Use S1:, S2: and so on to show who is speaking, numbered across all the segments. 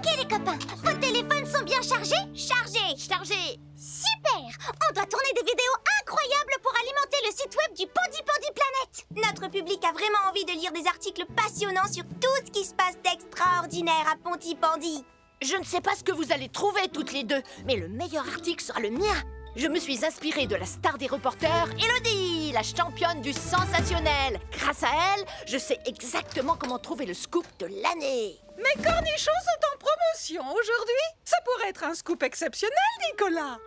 S1: Ok les copains, vos téléphones sont bien chargés? Chargés. Super. On doit tourner des vidéos incroyables pour alimenter le site web du Pandi Planet. Notre public a vraiment envie de lire des articles passionnants sur tout ce qui se passe d'extraordinaire à Pontypandy.
S2: Je ne sais pas ce que vous allez trouver toutes les deux, mais le meilleur article sera le mien. Je me suis inspirée de la star des reporters, Élodie, la championne du sensationnel. Grâce à elle, je sais exactement comment trouver le scoop de l'année.
S3: Mes cornichons sont en promotion aujourd'hui. Ça pourrait être un scoop exceptionnel, Nicolas.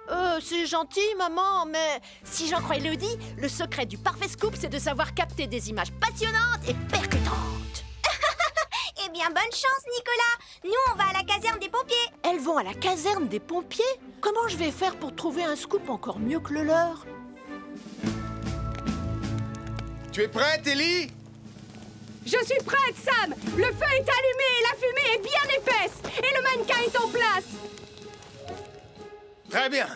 S2: C'est gentil, maman, mais si j'en crois Élodie, le secret du parfait scoop, c'est de savoir capter des images passionnantes et percutantes.
S1: Eh bien, bonne chance, Nicolas. Nous, on va à la caserne des pompiers.
S2: Elles vont à la caserne des pompiers? Comment je vais faire pour trouver un scoop encore mieux que le leur?
S4: Tu es prête, Ellie?
S5: Je suis prête, Sam. Le feu est allumé et la fumée est bien épaisse. Et le mannequin est en place.
S4: Très bien.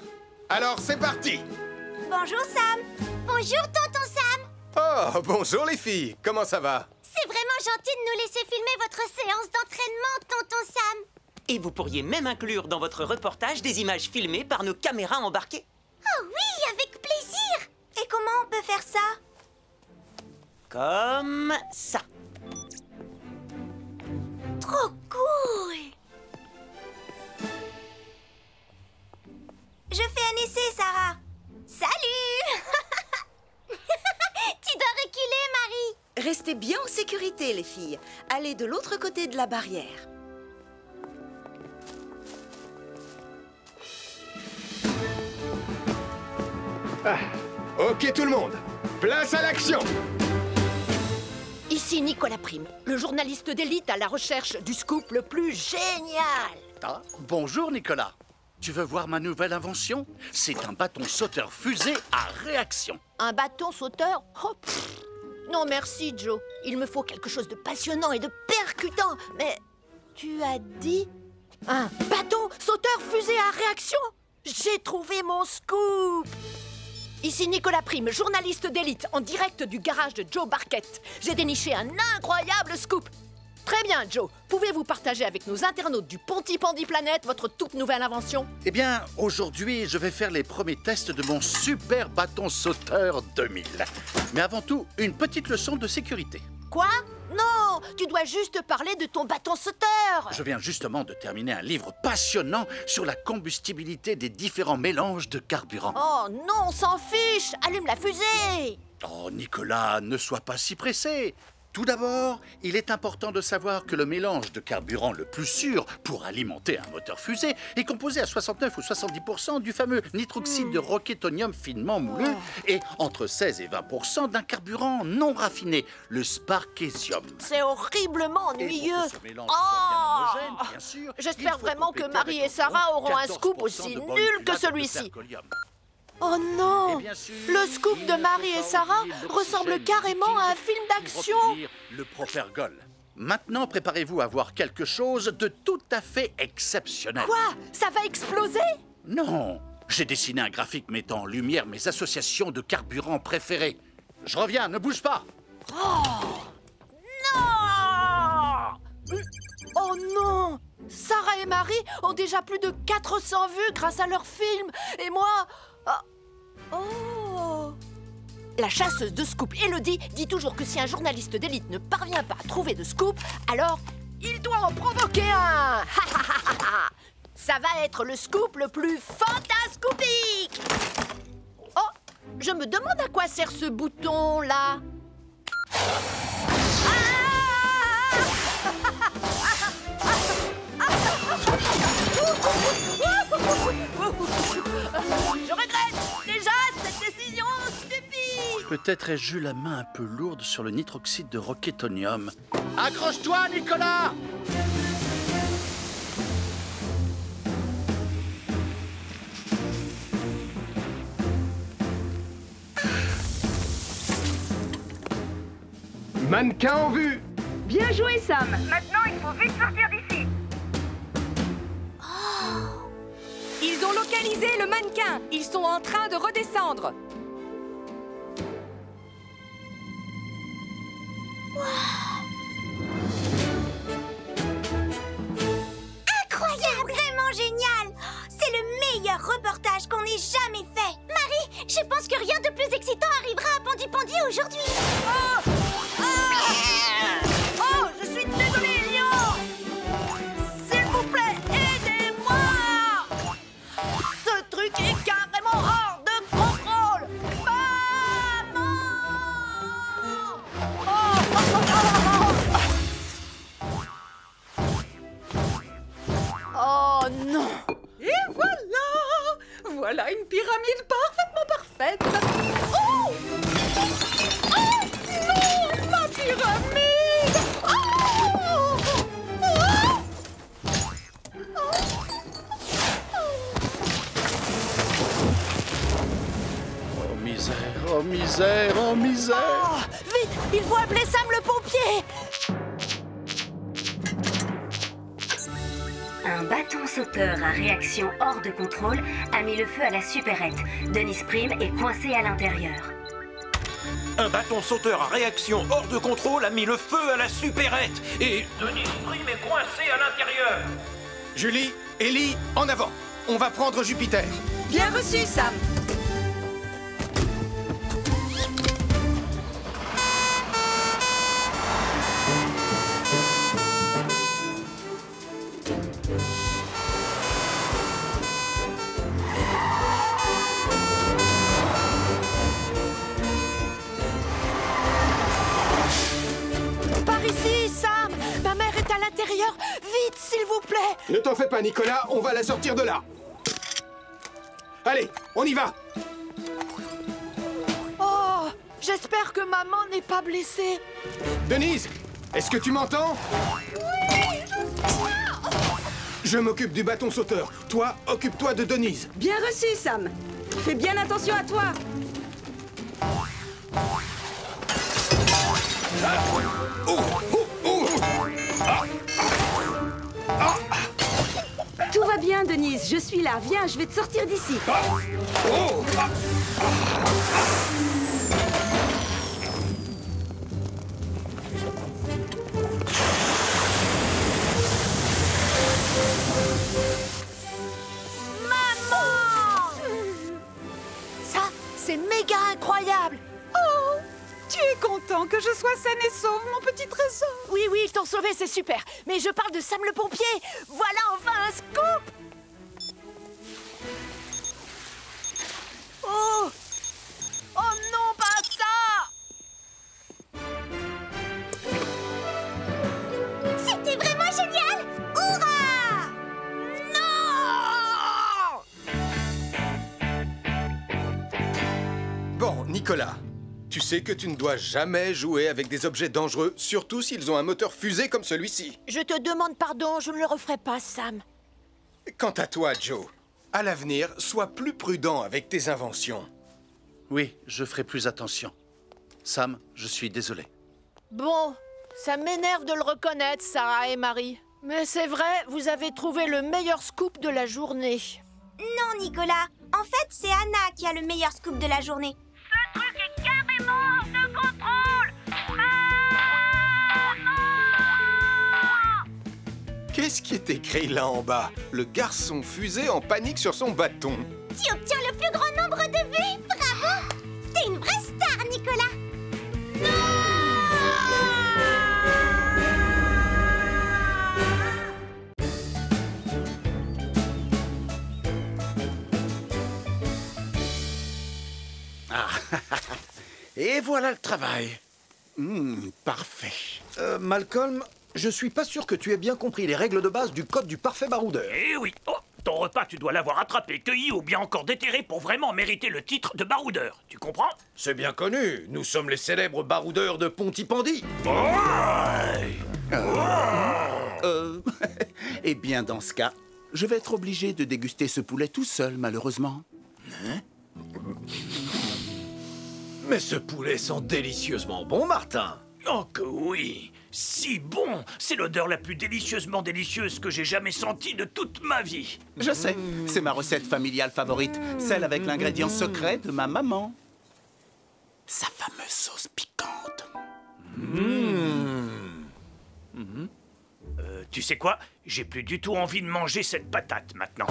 S4: Alors, c'est parti.
S1: Bonjour, Sam. Bonjour, tonton Sam.
S4: Oh, bonjour les filles. Comment ça va?
S1: C'est vraiment gentil de nous laisser filmer votre séance d'entraînement, tonton Sam.
S6: Et vous pourriez même inclure dans votre reportage des images filmées par nos caméras embarquées.
S1: Oh oui, avec plaisir. Et comment on peut faire ça?
S6: Comme ça.
S1: Trop cool. Je fais un essai, Sarah. Salut. Tu dois reculer, Marie.
S7: Restez bien en sécurité, les filles. Allez de l'autre côté de la barrière.
S4: Ah, ok tout le monde. Place à l'action.
S2: Ici Nicolas Prime, le journaliste d'élite à la recherche du scoop le plus génial.
S8: Ah, bonjour Nicolas. Tu veux voir ma nouvelle invention? C'est un bâton sauteur fusée à réaction.
S2: Un bâton sauteur? Oh, pff. Non merci Joe, il me faut quelque chose de passionnant et de percutant. Mais tu as dit un bâton sauteur fusée à réaction? J'ai trouvé mon scoop. Ici Nicolas Prime, journaliste d'élite, en direct du garage de Joe Barquette. J'ai déniché un incroyable scoop. Très bien, Joe. Pouvez-vous partager avec nos internautes du Pontypandy Planet votre toute nouvelle invention?
S8: Eh bien, aujourd'hui, je vais faire les premiers tests de mon super bâton sauteur 2000. Mais avant tout, une petite leçon de sécurité.
S2: Quoi? Non, tu dois juste parler de ton bâton sauteur.
S8: Je viens justement de terminer un livre passionnant sur la combustibilité des différents mélanges de carburant.
S2: Oh non, on s'en fiche. Allume la fusée.
S8: Oh, Nicolas, ne sois pas si pressé. Tout d'abord, il est important de savoir que le mélange de carburant le plus sûr pour alimenter un moteur fusée est composé à 69 ou 70% du fameux nitroxyde de roquetonium finement moulu et entre 16 et 20% d'un carburant non raffiné, le sparkésium.
S2: C'est horriblement ennuyeux.
S8: Et pour que ce mélange soit bien homogène, bien sûr,
S2: j'espère
S8: il faut
S2: vraiment que
S8: compléter
S2: Marie
S8: avec
S2: et Sarah
S8: environ
S2: auront un scoop
S8: 14%
S2: aussi
S8: de
S2: nul que
S8: polyhydrate de
S2: celui-ci.
S8: percolium.
S2: Oh non!
S8: Et bien sûr,
S2: Le scoop de
S8: il
S2: Marie
S8: ne
S2: et
S8: faut
S2: Sarah
S8: pas oublier
S2: ressemble
S8: l'oxygène
S2: carrément à un
S8: liquide
S2: film
S8: pour
S2: d'action.
S8: obtenir le propergol. Maintenant, préparez-vous à voir quelque chose de tout à fait exceptionnel.
S2: Quoi? Ça va exploser?
S8: Non, j'ai dessiné un graphique mettant en lumière mes associations de carburants préférés. Je reviens, ne bouge pas.
S2: Non! Oh non! Sarah et Marie ont déjà plus de 400 vues grâce à leur film. Et moi... Oh! La chasseuse de scoop Élodie dit toujours que si un journaliste d'élite ne parvient pas à trouver de scoop, alors il doit en provoquer un. Ça va être le scoop le plus fantascoopique. Oh, je me demande à quoi sert ce bouton-là. Je regrette déjà cette décision stupide.
S8: Peut-être ai-je eu la main un peu lourde sur le nitroxyde de roquetonium. Accroche-toi, Nicolas!
S4: Mannequin en vue.
S5: Bien joué, Sam. Maintenant, il faut vite sortir d'ici. Ils ont localisé le mannequin. Ils sont en train de redescendre.
S8: misère, oh misère!
S2: Oh, vite, il faut appeler Sam le pompier.
S9: Un bâton sauteur à réaction hors de contrôle a mis le feu à la supérette. Denise Prime est coincée à l'intérieur.
S10: Un bâton sauteur à réaction hors de contrôle a mis le feu à la supérette. Et Denise Prime est coincée à l'intérieur.
S4: Julie, Ellie, en avant. On va prendre Jupiter.
S7: Bien reçu, Sam.
S2: Par ici, Sam. Ma mère est à l'intérieur. Vite, s'il vous plaît.
S4: Ne t'en fais pas, Nicolas, on va la sortir de là. Allez, on y va.
S2: Oh, j'espère que maman n'est pas blessée.
S4: Denise, est-ce que tu m'entends? Oui, je suis là. Je m'occupe du bâton sauteur. Toi, occupe-toi de Denise.
S5: Bien reçu, Sam. Fais bien attention à toi. Tout va bien, Denise. Je suis là. Viens, je vais te sortir d'ici.
S2: Ça, c'est méga incroyable.
S3: Oh, tu es content que je sois saine et sauve, mon petit trésor?
S2: Oui, oui, ils t'ont sauvé, c'est super. Mais je parle de Sam le pompier. Voilà enfin un scoop. Oh! Oh non, pas ça!
S1: C'était vraiment génial! Hurrah!
S2: Non!
S4: Bon, Nicolas, tu sais que tu ne dois jamais jouer avec des objets dangereux, surtout s'ils ont un moteur fusée comme celui-ci.
S2: Je te demande pardon, je ne le referai pas, Sam.
S4: Quant à toi, Joe, à l'avenir, sois plus prudent avec tes inventions.
S8: Oui, je ferai plus attention. Sam, je suis désolé.
S2: Bon, ça m'énerve de le reconnaître, Sarah et Marie. Mais c'est vrai, vous avez trouvé le meilleur scoop de la journée.
S1: Non, Nicolas. En fait, c'est Anna qui a le meilleur scoop de la journée.
S9: Ce truc est carrément hors de contrôle.
S4: Qu'est-ce qui est écrit là en bas? Le garçon fusée en panique sur son bâton.
S1: Tu obtiens le plus grand nombre de vues. Bravo! T'es une vraie star, Nicolas.
S10: Et voilà le travail. Parfait.
S11: Malcolm, je suis pas sûr que tu aies bien compris les règles de base du code du parfait baroudeur.
S10: Eh oui. Oh, ton repas, tu dois l'avoir attrapé, cueilli ou bien encore déterré pour vraiment mériter le titre de baroudeur. Tu comprends?
S11: C'est bien connu, nous sommes les célèbres baroudeurs de Pontypandy.
S12: Eh bien, dans ce cas, je vais être obligé de déguster ce poulet tout seul, malheureusement.
S11: Mais ce poulet sent délicieusement bon, Martin.
S10: Oh que oui. Si bon. C'est l'odeur la plus délicieusement délicieuse que j'ai jamais sentie de toute ma vie.
S12: Je sais, c'est ma recette familiale favorite, celle avec l'ingrédient secret de ma maman. Sa fameuse sauce piquante.
S10: Tu sais quoi? J'ai plus du tout envie de manger cette patate maintenant.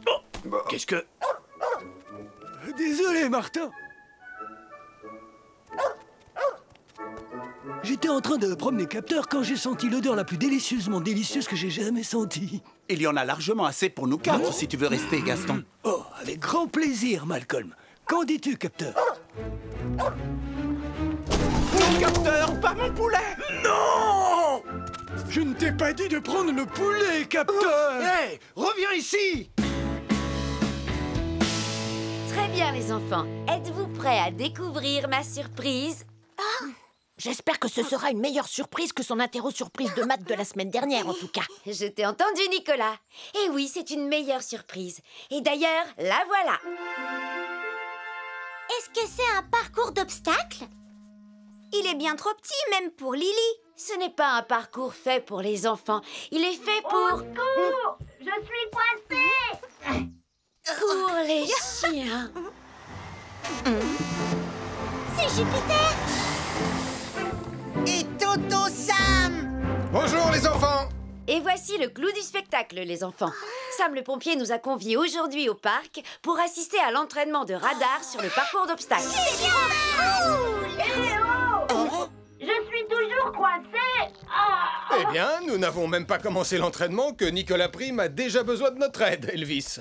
S10: Oh, qu'est-ce que...
S13: Désolé, Martin. J'étais en train de prendre mes capteurs quand j'ai senti l'odeur la plus délicieusement délicieuse que j'ai jamais sentie.
S12: Il y en a largement assez pour nous quatre, si tu veux rester, Gaston.
S13: Oh, avec grand plaisir, Malcolm. Qu'en dis-tu, capteur?
S12: Mon capteur, pas mon poulet!
S10: Non!
S13: Je ne t'ai pas dit de prendre le poulet, capteur!
S11: Hé, reviens ici!
S9: Très bien, les enfants. Êtes-vous prêts à découvrir ma surprise?
S2: J'espère que ce sera une meilleure surprise que son interro-surprise de maths de la semaine dernière, en tout cas.
S9: Je t'ai entendu, Nicolas. Et oui, c'est une meilleure surprise. Et d'ailleurs, la voilà.
S1: Est-ce que c'est un parcours d'obstacles? Il est bien trop petit, même pour Lily.
S14: Ce n'est pas un parcours fait pour les enfants. Il est fait pour...
S5: Au secours! Je suis coincée!
S14: Pour les chiens.
S1: C'est Jupiter!
S7: Et Toto Sam!
S4: Bonjour les enfants!
S14: Et voici le clou du spectacle, les enfants. Sam le pompier nous a conviés aujourd'hui au parc pour assister à l'entraînement de Radar sur le parcours d'obstacles.
S1: C'est bien cool!
S5: Je suis toujours coincée!
S4: Eh bien, nous n'avons même pas commencé l'entraînement que Nicolas Prime a déjà besoin de notre aide, Elvis.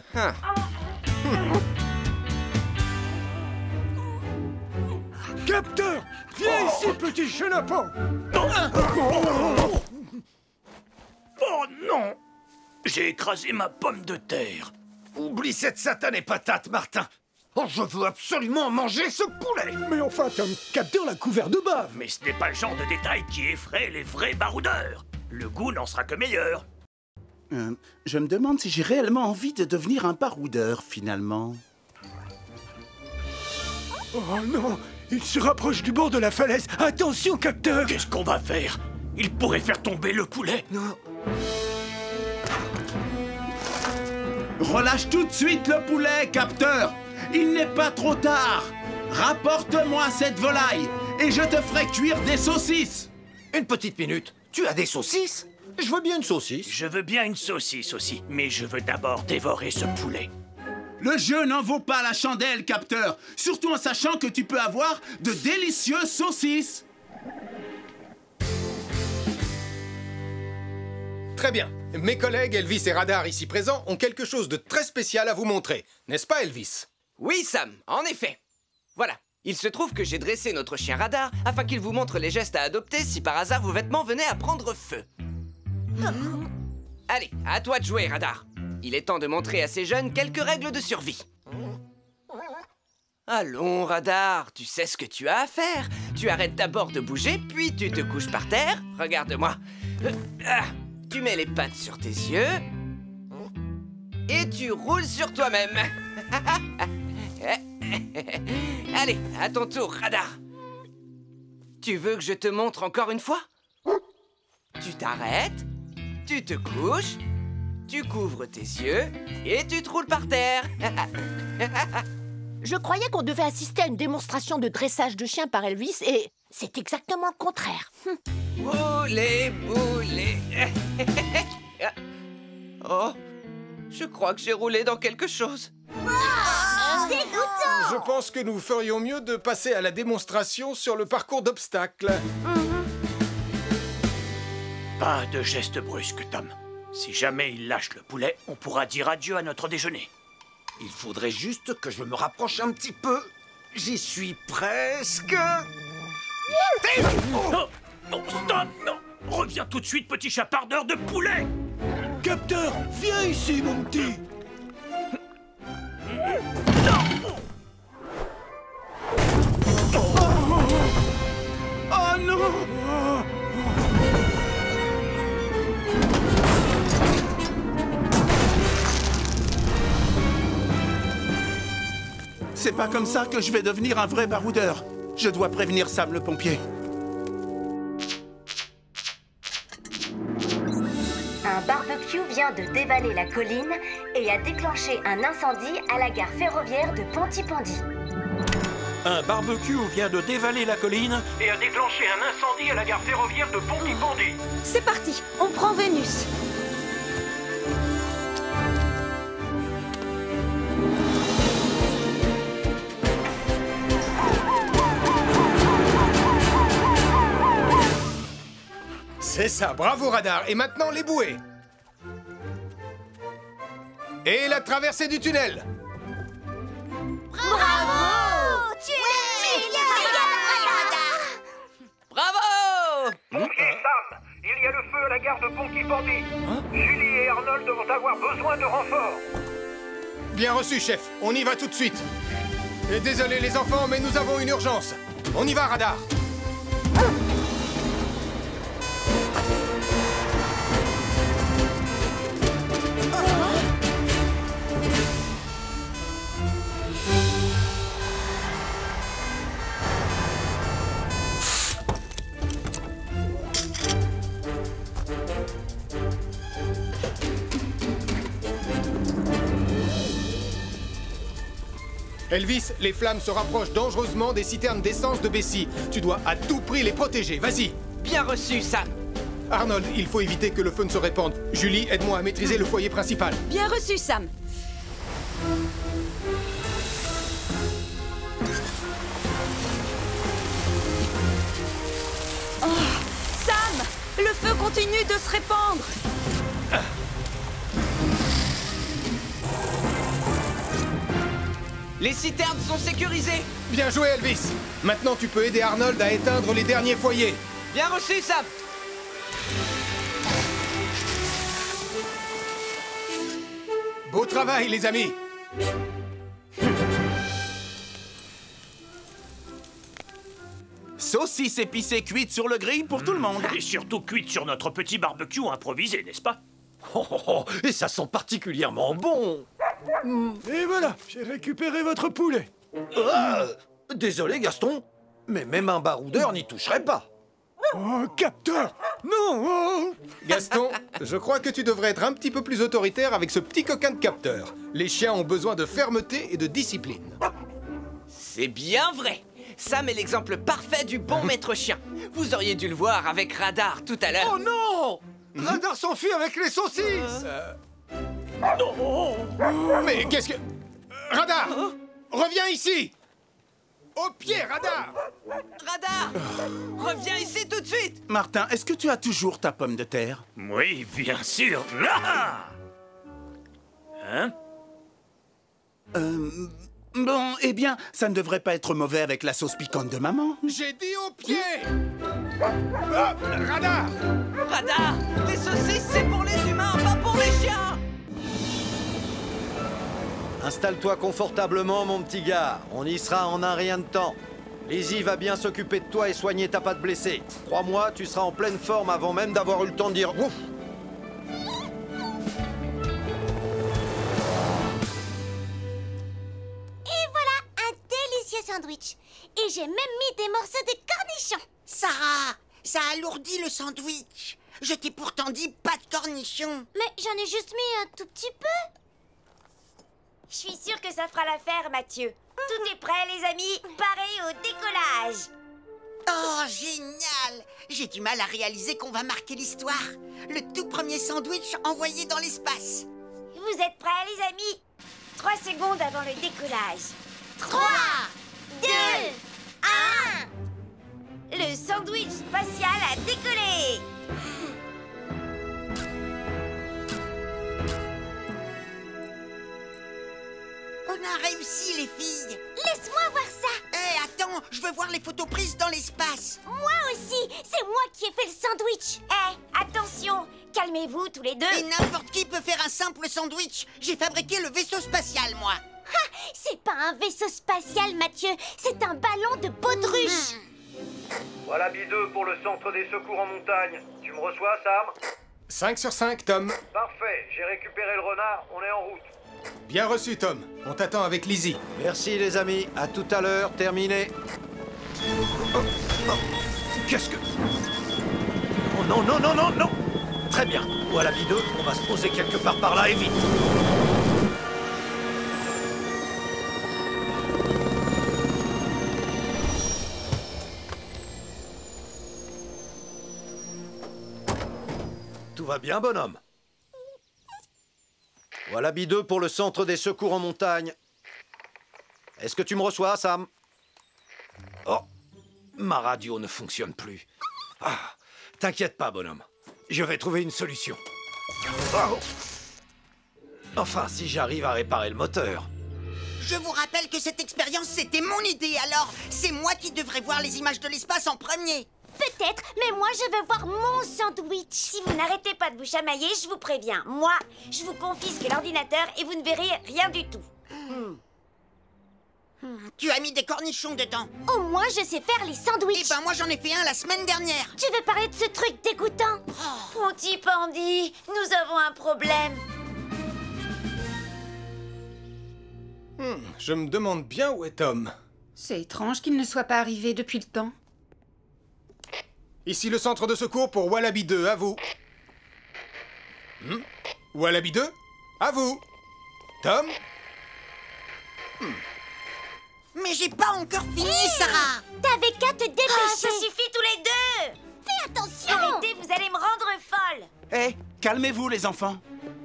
S13: Capteur, viens ici, petit chenapan.
S10: Oh non! J'ai écrasé ma pomme de terre.
S11: Oublie cette satanée patate, Martin. Oh, je veux absolument manger ce poulet.
S13: Mais enfin, Tom, Capteur l'a couvert de bave.
S10: Mais ce n'est pas le genre de détail qui effraie les vrais baroudeurs. Le goût n'en sera que meilleur.
S12: Je me demande si j'ai réellement envie de devenir un baroudeur, finalement.
S13: Oh non, il se rapproche du bord de la falaise. Attention, Capteur.
S10: Qu'est-ce qu'on va faire? Il pourrait faire tomber le poulet.
S11: Non.
S12: Relâche tout de suite le poulet, Capteur. Il n'est pas trop tard. Rapporte-moi cette volaille et je te ferai cuire des saucisses.
S11: Une petite minute. Tu as des saucisses? Je veux bien une saucisse.
S10: Je veux bien une saucisse aussi, mais je veux d'abord dévorer ce poulet.
S12: Le jeu n'en vaut pas la chandelle, Capteur. Surtout en sachant que tu peux avoir de délicieuses saucisses.
S4: Très bien. Mes collègues Elvis et Radar ici présents ont quelque chose de très spécial à vous montrer. N'est-ce pas, Elvis?
S15: Oui, Sam, en effet. Voilà. Il se trouve que j'ai dressé notre chien Radar afin qu'il vous montre les gestes à adopter si par hasard vos vêtements venaient à prendre feu. Allez, à toi de jouer, Radar. Il est temps de montrer à ces jeunes quelques règles de survie. Allons, Radar, tu sais ce que tu as à faire. Tu arrêtes d'abord de bouger, puis tu te couches par terre. Regarde-moi. Tu mets les pattes sur tes yeux. Et tu roules sur toi-même. Allez, à ton tour, Radar. Tu veux que je te montre encore une fois? Tu t'arrêtes, tu te couches, tu couvres tes yeux et tu te roules par terre.
S2: Je croyais qu'on devait assister à une démonstration de dressage de chien par Elvis et c'est exactement le contraire.
S15: Boulet, boulet. Oh, je crois que j'ai roulé dans quelque chose.
S1: Dégoûtant!
S4: Je pense que nous ferions mieux de passer à la démonstration sur le parcours d'obstacles.
S10: Pas de geste brusque, Tom. Si jamais il lâche le poulet, on pourra dire adieu à notre déjeuner.
S11: Il faudrait juste que je me rapproche un petit peu. J'y suis presque.
S10: Oh, non, stop, non. Reviens tout de suite, petit chapardeur de poulet.
S13: Capteur, viens ici, mon petit.
S12: Oh non! C'est pas comme ça que je vais devenir un vrai baroudeur. Je dois prévenir Sam le pompier.
S9: Un barbecue vient de dévaler la colline et a déclenché un incendie à la gare ferroviaire de Pontypandy.
S10: Un barbecue vient de dévaler la colline et a déclenché un incendie à la gare ferroviaire de Pontypandy.
S1: C'est parti, on prend Vénus.
S4: C'est ça, bravo Radar. Et maintenant les bouées. Et la traversée du tunnel.
S1: Bravo! Tu es génial!
S15: Bravo!
S10: Pompier Sam, il y a le feu à la gare de Pontypandy. Julie et Arnold vont avoir besoin de renfort.
S4: Bien reçu, chef. On y va tout de suite. Et désolé les enfants, mais nous avons une urgence. On y va, Radar. Elvis, les flammes se rapprochent dangereusement des citernes d'essence de Bessie. Tu dois à tout prix les protéger, vas-y.
S15: Bien reçu, Sam.
S4: Arnold, il faut éviter que le feu ne se répande. Julie, aide-moi à maîtriser le foyer principal.
S14: Bien reçu, Sam.
S16: Oh, Sam, le feu continue de se répandre.
S15: Les citernes sont sécurisées.
S4: Bien joué, Elvis. Maintenant, tu peux aider Arnold à éteindre les derniers foyers.
S15: Bien reçu, Sam.
S4: Beau travail, les amis.
S12: Saucisse épicée cuite sur le grill pour tout le monde.
S10: Et surtout cuite sur notre petit barbecue improvisé, n'est-ce pas?
S11: Et ça sent particulièrement bon.
S13: Et voilà, j'ai récupéré votre poulet.
S11: Ah, désolé, Gaston, mais même un baroudeur n'y toucherait pas.
S13: Oh, capteur! Non! Oh.
S4: Gaston, je crois que tu devrais être un petit peu plus autoritaire avec ce petit coquin de capteur. Les chiens ont besoin de fermeté et de discipline.
S15: C'est bien vrai. Sam est l'exemple parfait du bon maître chien. Vous auriez dû le voir avec Radar tout à l'heure.
S11: Oh non! Radar s'enfuit avec les saucisses.
S4: Mais qu'est-ce que... Radar! Reviens ici! Au pied, Radar!
S15: Radar! Reviens ici tout de suite!
S12: Martin, est-ce que tu as toujours ta pomme de terre?
S10: Oui, bien sûr. Ah! Hein?
S12: Bon, eh bien, ça ne devrait pas être mauvais avec la sauce piquante de maman.
S4: J'ai dit au pied! Ah, Radar!
S15: Radar! Les saucisses, c'est pour les humains, pas pour les chiens!
S11: Installe-toi confortablement, mon petit gars. On y sera en un rien de temps. Lizzie va bien s'occuper de toi et soigner ta patte blessée. Crois-moi, tu seras en pleine forme avant même d'avoir eu le temps de dire ouf.
S1: Et voilà un délicieux sandwich. Et j'ai même mis des morceaux de cornichons.
S17: Sarah, ça alourdit le sandwich. Je t'ai pourtant dit pas de cornichons.
S1: Mais j'en ai juste mis un tout petit peu.
S14: Je suis sûre que ça fera l'affaire, Mathieu. Tout est prêt, les amis. Pareil au décollage.
S17: Oh, génial! J'ai du mal à réaliser qu'on va marquer l'histoire. Le tout premier sandwich envoyé dans l'espace.
S14: Vous êtes prêts, les amis? 3 secondes avant le décollage. 3, 2, 1. Le sandwich spatial a décollé.
S17: On a réussi, les filles.
S1: Laisse-moi voir ça.
S17: Hé, attends, je veux voir les photos prises dans l'espace.
S1: Moi aussi, c'est moi qui ai fait le sandwich.
S14: Attention, calmez-vous tous les deux.
S17: Et n'importe qui peut faire un simple sandwich. J'ai fabriqué le vaisseau spatial, moi.
S1: Ah, c'est pas un vaisseau spatial, Mathieu. C'est un ballon de baudruche.
S18: Voilà B2 pour le centre des secours en montagne. Tu me reçois, Sam?
S4: 5 sur 5, Tom.
S18: Parfait, j'ai récupéré le renard, on est en route.
S4: Bien reçu, Tom. On t'attend avec Lizzie.
S11: Merci, les amis. À tout à l'heure. Terminé.
S12: Qu'est-ce que... Oh non, non, non, non, non! Très bien. Voilà B2, on va se poser quelque part par là et vite.
S11: Tout va bien, bonhomme? Voilà B2 pour le centre des secours en montagne. Est-ce que tu me reçois, Sam?
S12: Oh, ma radio ne fonctionne plus. Ah, t'inquiète pas, bonhomme. Je vais trouver une solution. Oh. Enfin, si j'arrive à réparer le moteur.
S17: Je vous rappelle que cette expérience, c'était mon idée, alors c'est moi qui devrais voir les images de l'espace en premier.
S1: Peut-être, mais moi je veux voir mon sandwich.
S14: Si vous n'arrêtez pas de vous chamailler, je vous préviens. Moi, je vous confisque l'ordinateur et vous ne verrez rien du tout.
S17: Tu as mis des cornichons dedans.
S1: Au moins, je sais faire les sandwichs.
S17: Eh ben, moi, j'en ai fait un la semaine dernière.
S1: Tu veux parler de ce truc dégoûtant?
S14: Ponty Pandy, nous avons un problème.
S4: Je me demande bien où est Tom.
S3: C'est étrange qu'il ne soit pas arrivé depuis le temps.
S4: Ici le centre de secours pour Wallaby 2, à vous. Wallaby 2, à vous. Tom?
S17: Mais j'ai pas encore fini, Sarah.
S1: T'avais qu'à te dépêcher.
S14: Ah, ça suffit tous les deux.
S1: Fais attention.
S14: Arrêtez, vous allez me rendre folle.
S19: Hé, calmez-vous les enfants.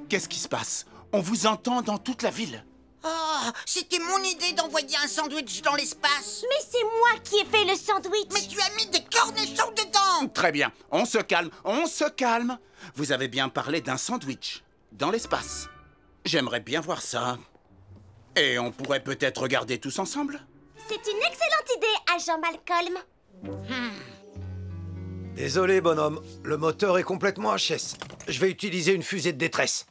S19: Qu'est-ce qui se passe? On vous entend dans toute la ville.
S17: Oh, c'était mon idée d'envoyer un sandwich dans l'espace.
S1: Mais c'est moi qui ai fait le sandwich.
S17: Mais tu as mis des cornichons dedans.
S19: Très bien, on se calme, on se calme. Vous avez bien parlé d'un sandwich dans l'espace. J'aimerais bien voir ça. Et on pourrait peut-être regarder tous ensemble?
S1: C'est une excellente idée, agent Malcolm.
S11: Désolé, bonhomme. Le moteur est complètement HS. Je vais utiliser une fusée de détresse.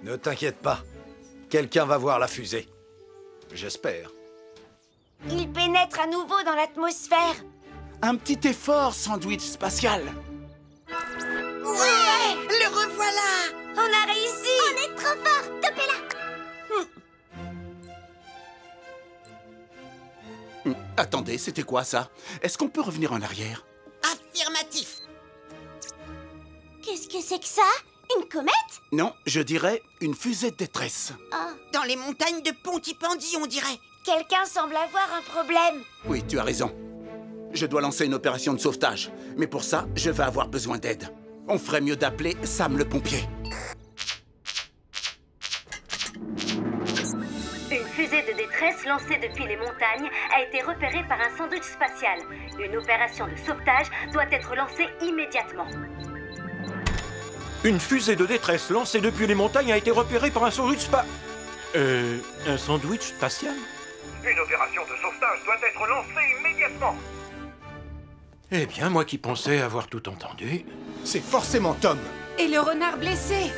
S11: Ne t'inquiète pas. Quelqu'un va voir la fusée. J'espère.
S14: Il pénètre à nouveau dans l'atmosphère.
S19: Un petit effort, sandwich spatial.
S17: Ouais, le revoilà.
S14: On a réussi.
S1: On est trop fort. Topez-la.
S19: Attendez, c'était quoi ça? Est-ce qu'on peut revenir en arrière?
S17: Affirmatif.
S1: Qu'est-ce que c'est que ça? Une comète?
S19: Non, je dirais une fusée de détresse.
S17: Dans les montagnes de Pontypandy, on dirait.
S14: Quelqu'un semble avoir un problème.
S19: Oui, tu as raison. Je dois lancer une opération de sauvetage. Mais pour ça, je vais avoir besoin d'aide. On ferait mieux d'appeler Sam le pompier.
S9: Une fusée de détresse lancée depuis les montagnes a été repérée par un sandwich spatial. Une opération de sauvetage doit être lancée immédiatement.
S10: Une fusée de détresse lancée depuis les montagnes a été repérée par un sandwich un sandwich spatial?
S18: Une opération de sauvetage doit être lancée immédiatement.
S10: Eh bien, moi qui pensais avoir tout entendu...
S4: C'est forcément Tom.
S5: Et le renard blessé.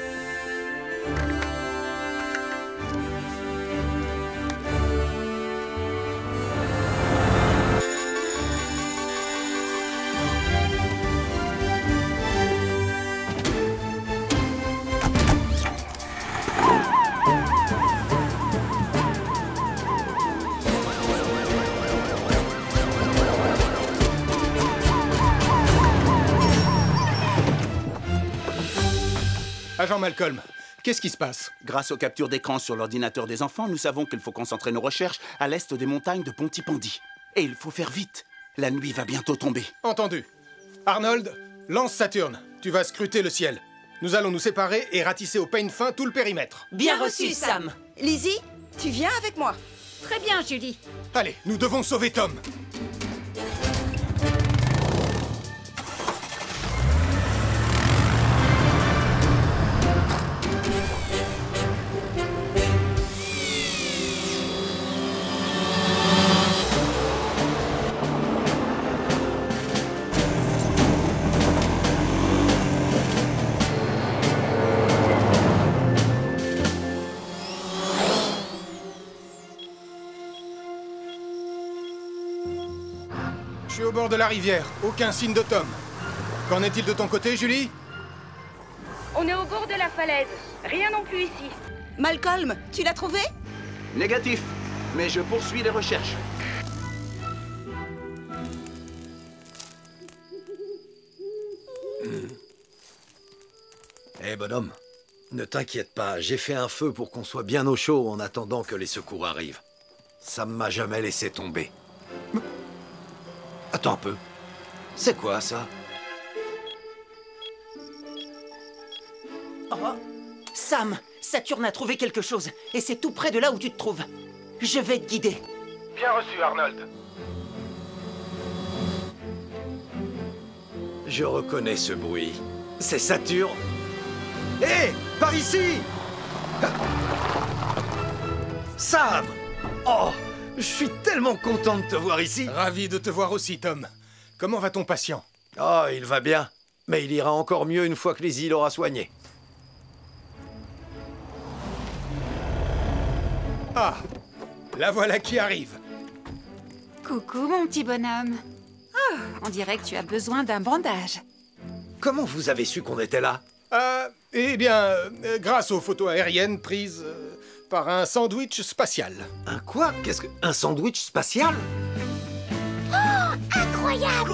S4: Agent Malcolm, qu'est-ce qui se passe?
S19: Grâce aux captures d'écran sur l'ordinateur des enfants, nous savons qu'il faut concentrer nos recherches à l'est des montagnes de Pontypandy. Et il faut faire vite. La nuit va bientôt tomber.
S4: Entendu. Arnold, lance Saturne. Tu vas scruter le ciel. Nous allons nous séparer et ratisser au peigne fin tout le périmètre.
S16: Bien reçu, Sam. Lizzie, tu viens avec moi.
S5: Très bien, Julie.
S4: Allez, nous devons sauver Tom. Je suis au bord de la rivière. Aucun signe de Tom. Qu'en est-il de ton côté, Julie?
S16: On est au bord de la falaise. Rien non plus ici. Malcolm, tu l'as trouvé?
S19: Négatif. Mais je poursuis les recherches.
S11: Eh bonhomme, ne t'inquiète pas, j'ai fait un feu pour qu'on soit bien au chaud en attendant que les secours arrivent. Ça ne m'a jamais laissé tomber. Attends un peu. C'est quoi ça?
S6: Oh, Sam, Saturne a trouvé quelque chose, et c'est tout près de là où tu te trouves. Je vais te guider.
S18: Bien reçu, Arnold.
S11: Je reconnais ce bruit. C'est Saturne. Hé, par ici! Sam! Oh, je suis tellement content de te voir ici.
S4: Ravi de te voir aussi, Tom. Comment va ton patient?
S11: Oh, il va bien. Mais il ira encore mieux une fois que Lizzie l'aura soigné.
S4: Ah, la voilà qui arrive.
S5: Coucou, mon petit bonhomme. Oh, on dirait que tu as besoin d'un bandage.
S11: Comment vous avez su qu'on était là?
S4: Eh bien, grâce aux photos aériennes prises par un sandwich spatial.
S11: Un quoi? Qu'est-ce que... Un sandwich spatial?
S1: Oh, incroyable!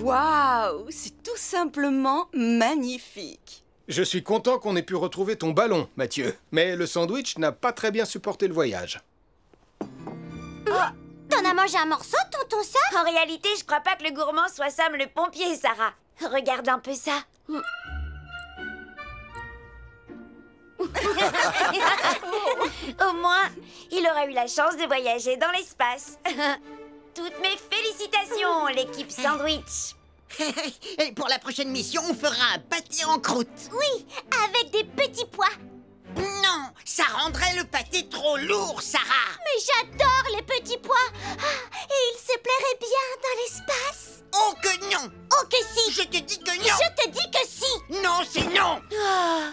S16: Waouh, c'est tout simplement magnifique.
S4: Je suis content qu'on ait pu retrouver ton ballon, Mathieu. Mais le sandwich n'a pas très bien supporté le voyage.
S1: T'en as mangé un morceau, tonton Sam?
S14: En réalité, je crois pas que le gourmand soit Sam le pompier, Sarah. Regarde un peu ça. Au moins, il aura eu la chance de voyager dans l'espace. Toutes mes félicitations, l'équipe Sandwich.
S17: Et pour la prochaine mission, on fera un pâté en croûte.
S1: Oui, avec des petits pois.
S17: Non, ça rendrait le pâté trop lourd, Sarah.
S1: Mais j'adore les petits pois. Et ils se plairaient bien dans l'espace.
S17: Oh que non.
S1: Oh que si.
S17: Je te dis que non.
S1: Je te dis que si.
S17: Non, c'est non.
S14: Oh,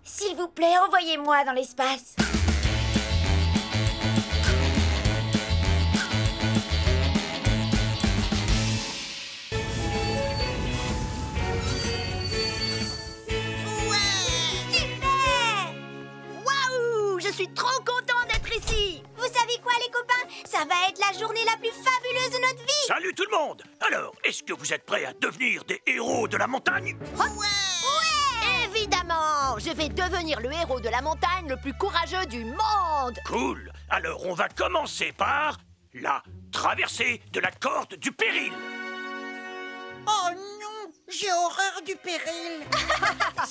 S14: s'il vous plaît, envoyez-moi dans l'espace.
S2: Je suis trop content d'être ici.
S1: Vous savez quoi, les copains? Ça va être la journée la plus fabuleuse de notre vie.
S10: Salut tout le monde! Alors, est-ce que vous êtes prêts à devenir des héros de la montagne?
S2: Ouais! Évidemment. Je vais devenir le héros de la montagne le plus courageux du monde.
S10: Cool! Alors, on va commencer par la traversée de la corde du péril.
S17: Oh non, j'ai horreur du péril.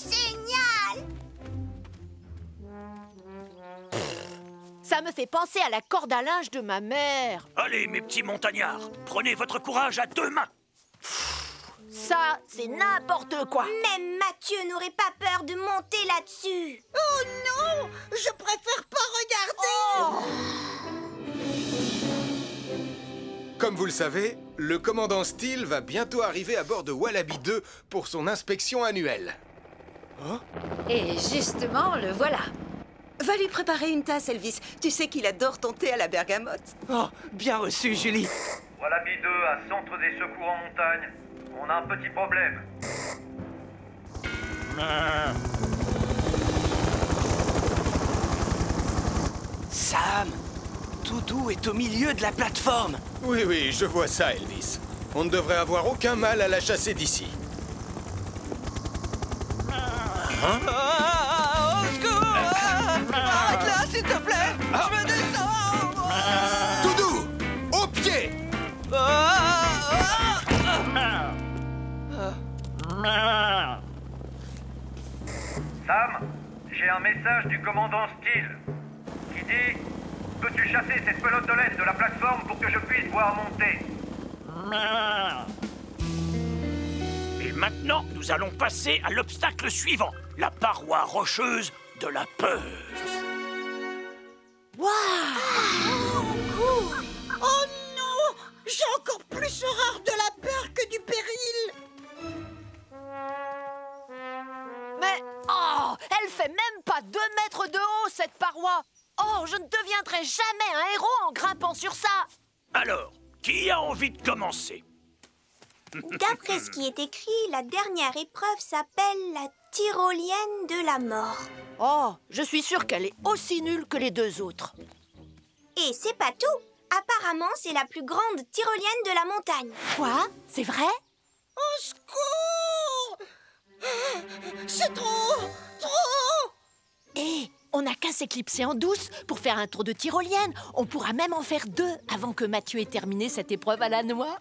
S1: Génial!
S2: Ça me fait penser à la corde à linge de ma mère.
S10: Allez, mes petits montagnards, prenez votre courage à deux mains.
S2: Ça, c'est n'importe quoi.
S1: Même Mathieu n'aurait pas peur de monter là-dessus.
S17: Oh non, je préfère pas regarder.
S4: Comme vous le savez, le commandant Steele va bientôt arriver à bord de Wallaby 2 pour son inspection annuelle.
S7: Oh.
S14: Et justement, le voilà.
S7: Va lui préparer une tasse, Elvis. Tu sais qu'il adore ton thé à la bergamote.
S15: Oh, bien reçu, Julie.
S18: Wallaby 2 à Centre des Secours en Montagne. On a un petit problème.
S15: Sam, Toudou est au milieu de la plateforme.
S4: Oui, oui, je vois ça, Elvis. On ne devrait avoir aucun mal à la chasser d'ici.
S15: Hein? Au secours! Arrête-la, s'il te plaît! Je me descends!
S4: Toudou! Au pied!
S18: Sam, j'ai un message du commandant Steele qui dit: peux-tu chasser cette pelote de laine de la plateforme pour que je puisse voir monter?
S10: Et maintenant, nous allons passer à l'obstacle suivant, la paroi rocheuse de la peur.
S17: Waouh! Oh non! J'ai encore plus horreur de la peur que du péril!
S2: Mais, oh, elle fait même pas 2 mètres de haut, cette paroi. Oh, je ne deviendrai jamais un héros en grimpant sur ça.
S10: Alors, qui a envie de commencer?
S1: D'après ce qui est écrit, la dernière épreuve s'appelle la tyrolienne de la mort.
S2: Oh, je suis sûre qu'elle est aussi nulle que les 2 autres.
S1: Et c'est pas tout. Apparemment, c'est la plus grande tyrolienne de la montagne.
S2: Quoi? C'est vrai?
S17: Au secours! C'est trop! Trop!
S2: Hé, on n'a qu'à s'éclipser en douce pour faire un tour de tyrolienne. On pourra même en faire 2 avant que Mathieu ait terminé cette épreuve à la noix.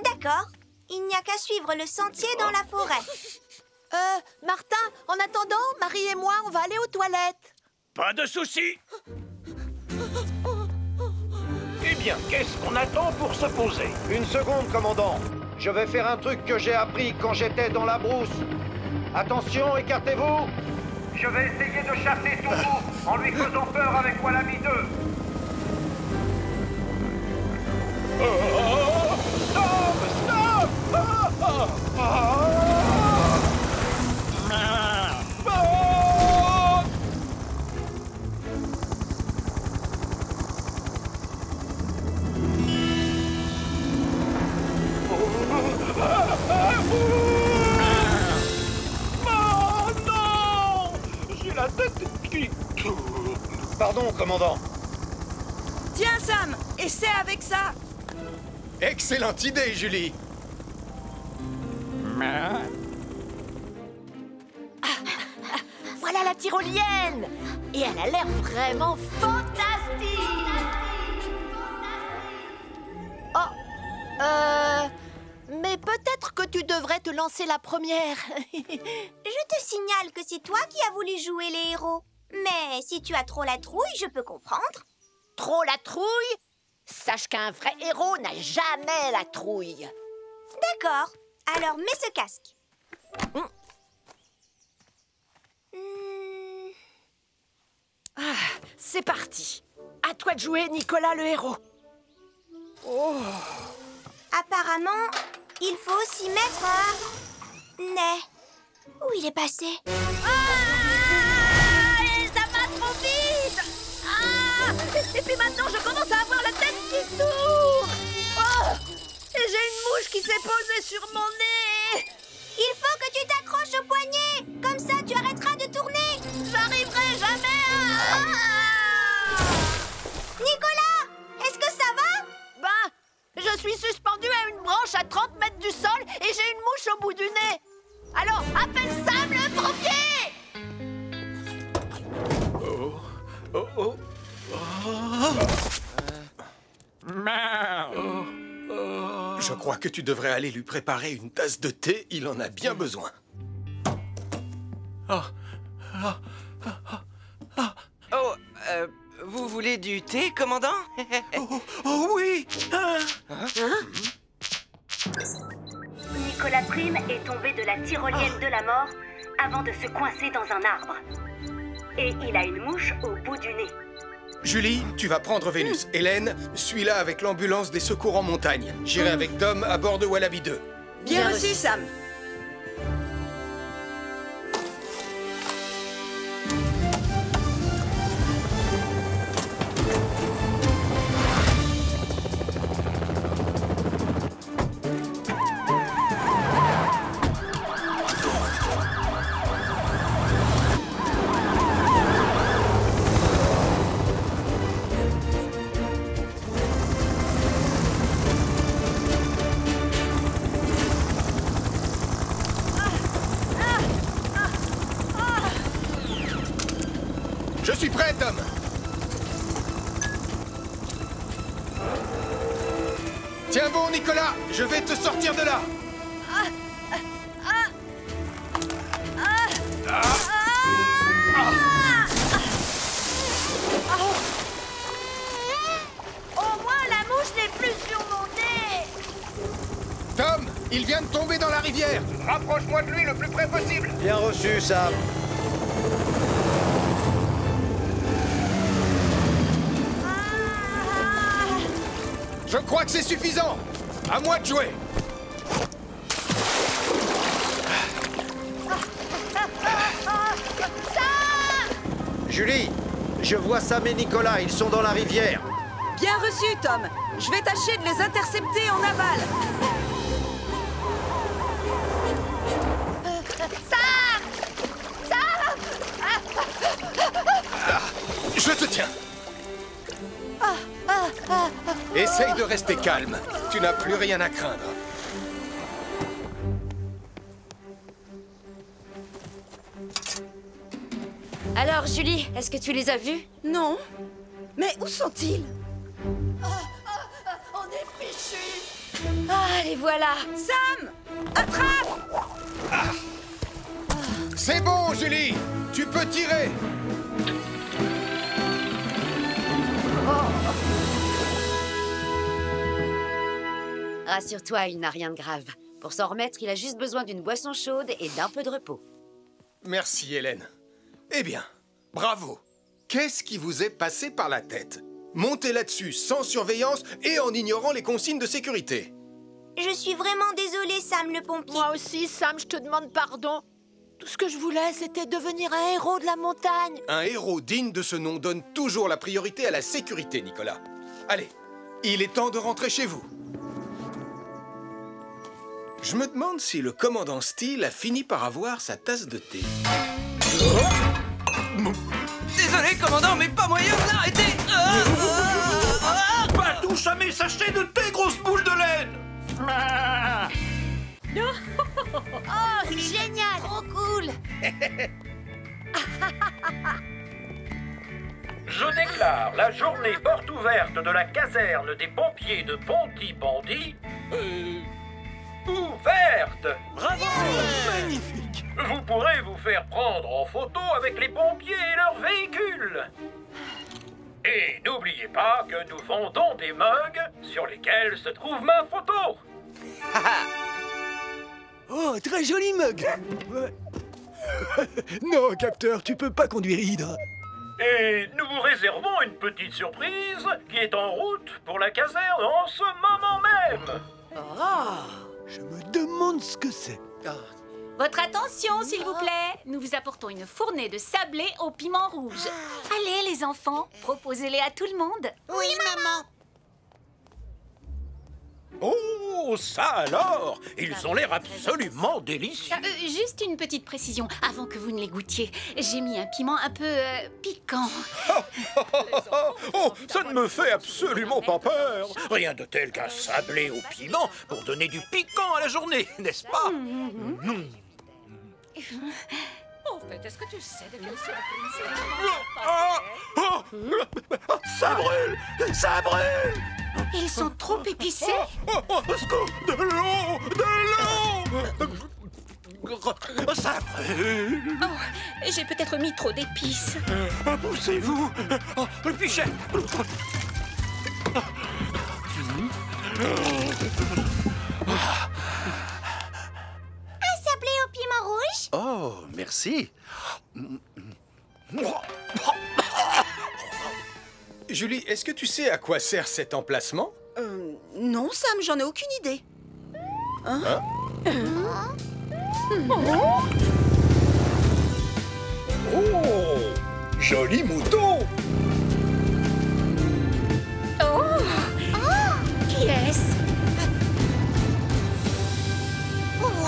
S1: D'accord. Il n'y a qu'à suivre le sentier dans la forêt.
S2: Martin, en attendant, Marie et moi, on va aller aux toilettes.
S10: Pas de souci. Eh bien, qu'est-ce qu'on attend pour se poser?
S11: Une seconde, commandant. Je vais faire un truc que j'ai appris quand j'étais dans la brousse. Attention, écartez-vous.
S18: Je vais essayer de chasser Toudou en lui faisant peur avec Wallaby 2.
S10: Stop!
S11: Pardon, commandant.
S7: Tiens, Sam, essaie avec ça.
S4: Excellente idée, Julie.
S2: Ah, tyrolienne. Et elle a l'air vraiment fantastique. Oh, mais peut-être que tu devrais te lancer la première.
S1: Je te signale que c'est toi qui as voulu jouer les héros. Mais si tu as trop la trouille, je peux comprendre.
S2: Trop la trouille? Sache qu'un vrai héros n'a jamais la trouille.
S1: D'accord. Alors mets ce casque.
S2: C'est parti. À toi de jouer, Nicolas le héros.
S1: Oh. Apparemment, il faut aussi mettre un nez. Où il est passé?
S2: Ça va trop vite. Et puis maintenant, je commence à avoir la tête qui tourne. Et j'ai une mouche qui s'est posée sur mon nez.
S1: Il faut que tu t'accroches au poignet. Comme ça, tu arrêteras de tourner.
S2: J'arriverai jamais à...
S1: Nicolas, est-ce que ça va?
S2: Ben, je suis suspendu à une branche à 30 mètres du sol et j'ai une mouche au bout du nez. Alors, appelle Sam le pompier!
S4: Je crois que tu devrais aller lui préparer une tasse de thé, il en a bien besoin.
S15: Vous voulez du thé, commandant?
S4: Oh oui!
S9: Nicolas Prime est tombé de la tyrolienne de la mort avant de se coincer dans un arbre. Et il a une mouche au bout du nez.
S4: Julie, tu vas prendre Vénus. Hélène, suis-la avec l'ambulance des secours en montagne. J'irai avec Tom à bord de Wallaby 2.
S7: Bien reçu, Sam.
S4: Je suis prêt, Tom. Tiens bon, Nicolas, je vais te sortir de là.
S2: Au moins, la mouche n'est plus sur mon nez.
S4: Tom, il vient de tomber dans la rivière. Rapproche-moi de lui le plus près possible.
S11: Bien reçu, Sam.
S4: Je crois que c'est suffisant. À moi de jouer.
S11: Julie, je vois Sam et Nicolas, ils sont dans la rivière.
S7: Bien reçu, Tom. Je vais tâcher de les intercepter en aval.
S4: Je te tiens. Essaye de rester calme. Tu n'as plus rien à craindre.
S14: Alors, Julie, est-ce que tu les as vus?
S7: Non. Mais où sont-ils?
S2: On est fichus.
S14: Ah, les voilà.
S7: Sam! Attrape!
S4: C'est bon, Julie. Tu peux tirer.
S14: Rassure-toi, il n'a rien de grave. Pour s'en remettre, il a juste besoin d'une boisson chaude et d'un peu de repos.
S4: Merci, Hélène. Eh bien, bravo. Qu'est-ce qui vous est passé par la tête? Montez là-dessus sans surveillance et en ignorant les consignes de sécurité.
S1: Je suis vraiment désolée, Sam le pompier.
S2: Moi aussi, Sam, je te demande pardon. Tout ce que je voulais, c'était devenir un héros de la montagne.
S4: Un héros digne de ce nom donne toujours la priorité à la sécurité, Nicolas. Allez, il est temps de rentrer chez vous. Je me demande si le commandant Steele a fini par avoir sa tasse de thé.
S15: Désolé, commandant, mais pas moyen d'arrêter.
S10: Pas touche à mes sachets de thé, grosse boule de laine.
S2: Oh, génial! Trop cool!
S10: déclare la journée porte ouverte de la caserne des pompiers de Pontypandy ouverte.
S13: Bravo! Magnifique!
S10: Vous pourrez vous faire prendre en photo avec les pompiers et leurs véhicules. Et n'oubliez pas que nous vendons des mugs sur lesquels se trouve ma photo.
S13: Oh, très joli mug! Ouais. Non, capteur, tu peux pas conduire Hydra.
S10: Et nous vous réservons une petite surprise qui est en route pour la caserne en ce moment même.
S13: Je me demande ce que c'est.
S20: Votre attention, s'il vous plaît. Nous vous apportons une fournée de sablé au piment rouge. Allez, les enfants, proposez-les à tout le monde.
S17: Oui, maman.
S10: Oh, ça alors! Ils ont l'air absolument délicieux.
S20: Juste une petite précision, avant que vous ne les goûtiez. J'ai mis un piment un peu piquant.
S10: Oh, ça ne me fait absolument pas peur. Rien de tel qu'un sablé au piment pour donner du piquant à la journée, n'est-ce pas?
S20: En fait, est-ce que tu sais de quelle surprise
S10: Ça brûle! Ça brûle!
S20: Ils sont trop épicés.
S10: De l'eau! De l'eau! Ça brûle!
S20: Oh, j'ai peut-être mis trop d'épices.
S10: Poussez-vous! Le pichet!
S1: Un sablé au piment rouge?
S8: Oh, merci.
S4: Julie, est-ce que tu sais à quoi sert cet emplacement?
S7: Non, Sam, j'en ai aucune idée. Hein?
S10: Oh! Joli mouton!
S20: Oh! Qui est-ce?
S17: Waouh!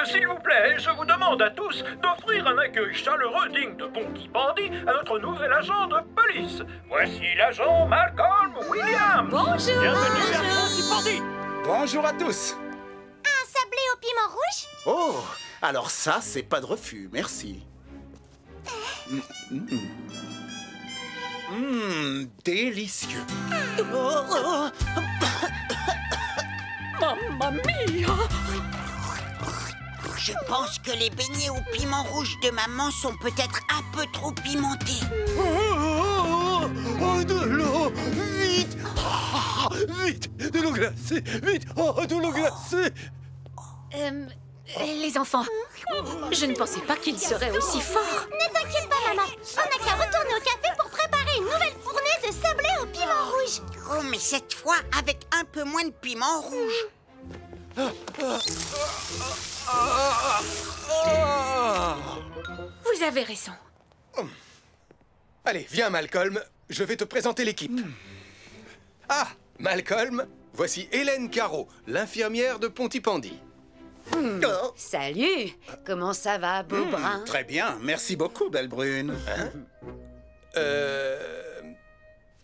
S10: S'il vous plaît, je vous demande à tous d'offrir un accueil chaleureux digne de Pontypandy à notre nouvel agent de police. Voici l'agent Malcolm Williams.
S20: Bonjour.
S10: Bienvenue à Pontypandy.
S19: Bonjour à tous.
S1: Un sablé au piment rouge?
S19: Oh, alors ça, c'est pas de refus, merci. Délicieux.
S20: Mamma mia!
S17: Je pense que les beignets au piment rouge de maman sont peut-être un peu trop pimentés.
S13: Oh, de l'eau! Vite! Vite! De l'eau glacée! Vite! Oh, de l'eau glacée!
S20: Les enfants, je ne pensais pas qu'ils seraient aussi forts.
S1: Ne t'inquiète pas, maman. On n'a qu'à retourner au café pour préparer une nouvelle fournée de sablé au piment rouge.
S17: Oh, mais cette fois avec un peu moins de piment rouge.
S20: Vous avez raison.
S4: Allez, viens, Malcolm. Je vais te présenter l'équipe. Ah, Malcolm, voici Hélène Caro, l'infirmière de Pontypandy.
S14: Salut! Comment ça va, beau brun?
S19: Très bien, merci beaucoup, belle brune.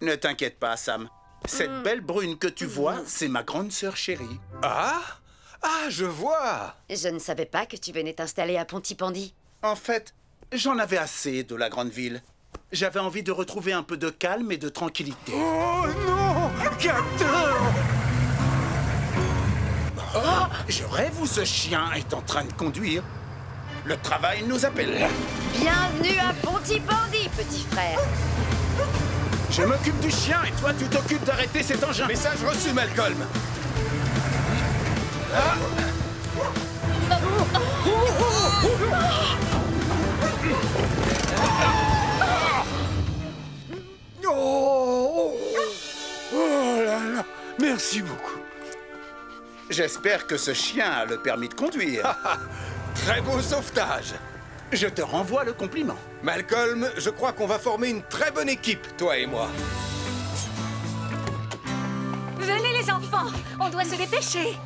S19: Ne t'inquiète pas, Sam. Cette belle brune que tu vois, c'est ma grande sœur chérie.
S4: Ah, je vois.
S14: Je ne savais pas que tu venais t'installer à Pontypandy.
S19: En fait, j'en avais assez de la grande ville. J'avais envie de retrouver un peu de calme et de tranquillité.
S13: Oh non! Capteur!
S19: Oh, je rêve où ce chien est en train de conduire. Le travail nous appelle.
S14: Bienvenue à Pontypandy, petit frère.
S19: Je m'occupe du chien et toi tu t'occupes d'arrêter cet engin.
S4: Message reçu, Malcolm.
S13: Oh là là! Merci beaucoup.
S19: J'espère que ce chien a le permis de conduire.
S4: Très beau sauvetage.
S19: Je te renvoie le compliment.
S4: Malcolm, je crois qu'on va former une très bonne équipe, toi et moi.
S20: Venez les enfants, on doit se dépêcher.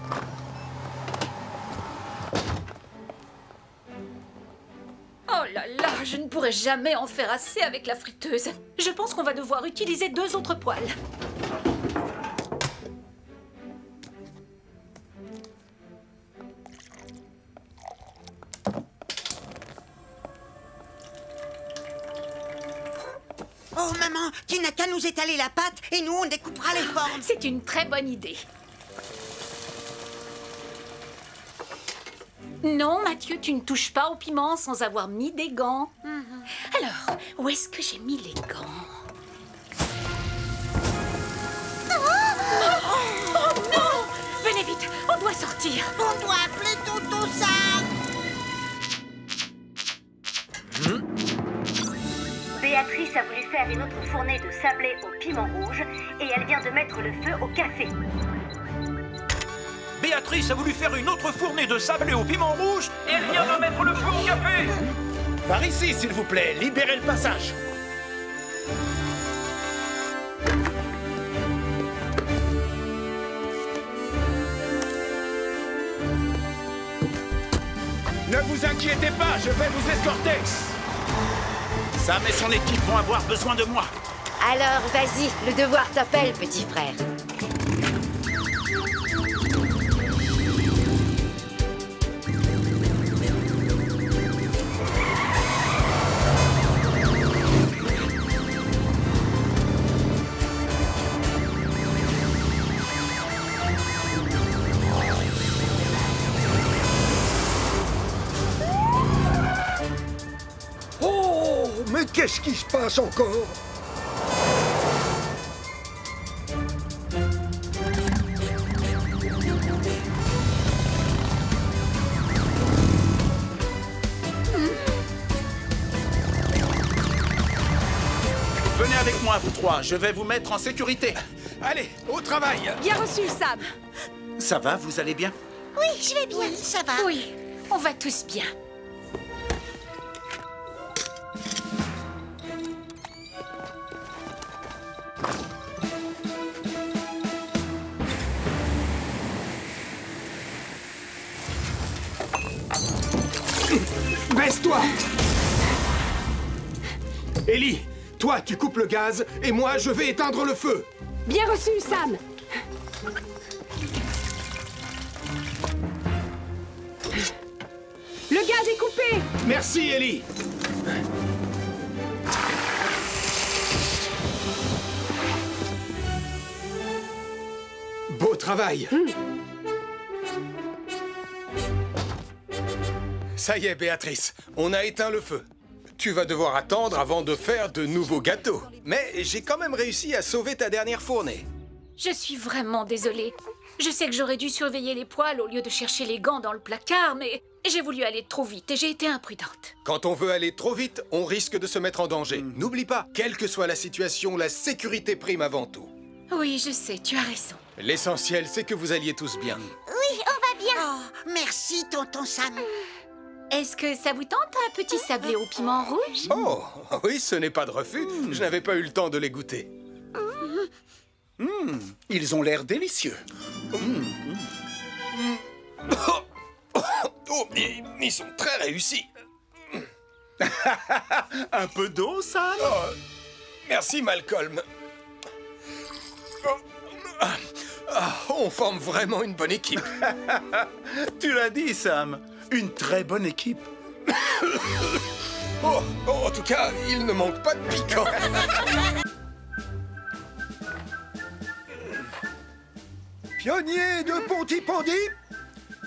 S20: Oh là là, je ne pourrai jamais en faire assez avec la friteuse. Je pense qu'on va devoir utiliser 2 autres poêles.
S17: Oh maman, tu n'as qu'à nous étaler la pâte et nous on découpera les formes.
S20: C'est une très bonne idée. Non, Mathieu, tu ne touches pas au piment sans avoir mis des gants. Alors, où est-ce que j'ai mis les gants? Oh non! Venez vite, on doit sortir.
S17: On doit appeler Tonton Sam.
S9: Béatrice a voulu faire une autre fournée de sablé au piment rouge et elle vient de mettre le feu au café.
S10: Béatrice a voulu faire une autre fournée de sablé au piment rouge et elle vient de mettre le feu au café.
S8: Par ici, s'il vous plaît, libérez le passage. Ne vous inquiétez pas, je vais vous escorter. Sam et son équipe vont avoir besoin de moi.
S14: Alors, vas-y, le devoir t'appelle, petit frère.
S13: Mais qu'est-ce qui se passe encore?
S8: Venez avec moi, vous trois, je vais vous mettre en sécurité.
S4: Allez, au travail.
S5: Bien reçu, Sam.
S8: Ça va, vous allez bien?
S1: Oui, je vais bien.
S20: Oui, ça va. Oui, on va tous bien.
S4: Baisse-toi! Ellie, toi, tu coupes le gaz et moi, je vais éteindre le feu.
S5: Bien reçu, Sam. Le gaz est coupé.
S4: Merci, Ellie. Beau travail. Ça y est, Béatrice, on a éteint le feu. Tu vas devoir attendre avant de faire de nouveaux gâteaux. Mais j'ai quand même réussi à sauver ta dernière fournée.
S20: Je suis vraiment désolée. Je sais que j'aurais dû surveiller les poêles au lieu de chercher les gants dans le placard, mais j'ai voulu aller trop vite et j'ai été imprudente.
S4: Quand on veut aller trop vite, on risque de se mettre en danger. N'oublie pas, quelle que soit la situation, la sécurité prime avant tout.
S20: Oui, je sais, tu as raison.
S4: L'essentiel, c'est que vous alliez tous bien.
S1: Oui, on va bien.
S17: Oh, merci, Tonton Sam.
S20: Est-ce que ça vous tente un petit sablé au piment rouge?
S4: Oh, oui, ce n'est pas de refus. Je n'avais pas eu le temps de les goûter.
S8: Ils ont l'air délicieux.
S4: Oh, ils sont très réussis.
S8: Un peu d'eau, Sam?
S4: Oh, merci, Malcolm. On forme vraiment une bonne équipe.
S8: Tu l'as dit, Sam. Une très bonne équipe.
S4: Oh, en tout cas, il ne manque pas de piquant.
S13: Pionniers de Pontypandy,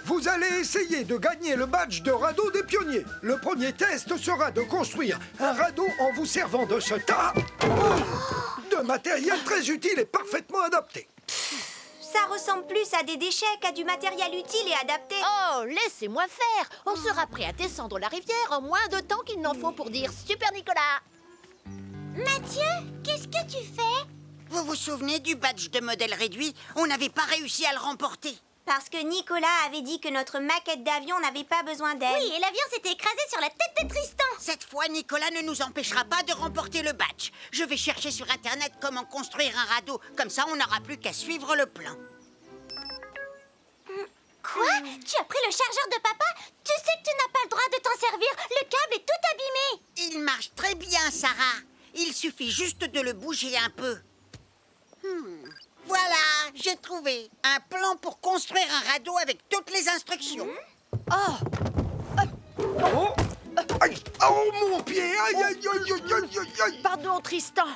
S13: vous allez essayer de gagner le badge de radeau des pionniers. Le premier test sera de construire un radeau en vous servant de ce tas de matériel très utile et parfaitement adapté.
S1: Ça ressemble plus à des déchets qu'à du matériel utile et adapté.
S2: Oh, laissez-moi faire. On sera prêt à descendre la rivière en moins de temps qu'il n'en faut pour dire Super Nicolas.
S1: Mathieu, qu'est-ce que tu fais?
S17: Vous vous souvenez du badge de modèle réduit? On n'avait pas réussi à le remporter.
S1: Parce que Nicolas avait dit que notre maquette d'avion n'avait pas besoin d'aide. Oui, et l'avion s'était écrasé sur la tête de Tristan.
S17: Cette fois, Nicolas ne nous empêchera pas de remporter le badge. Je vais chercher sur Internet comment construire un radeau. Comme ça, on n'aura plus qu'à suivre le plan.
S1: Quoi? Tu as pris le chargeur de papa? Tu sais que tu n'as pas le droit de t'en servir. Le câble est tout abîmé.
S17: Il marche très bien, Sarah. Il suffit juste de le bouger un peu. Voilà, j'ai trouvé un plan pour construire un radeau avec toutes les instructions.
S13: Aïe! Aïe! Oh, mon pied! Aïe, aïe, aïe, aïe, aïe, aïe, aïe!
S2: Pardon, Tristan.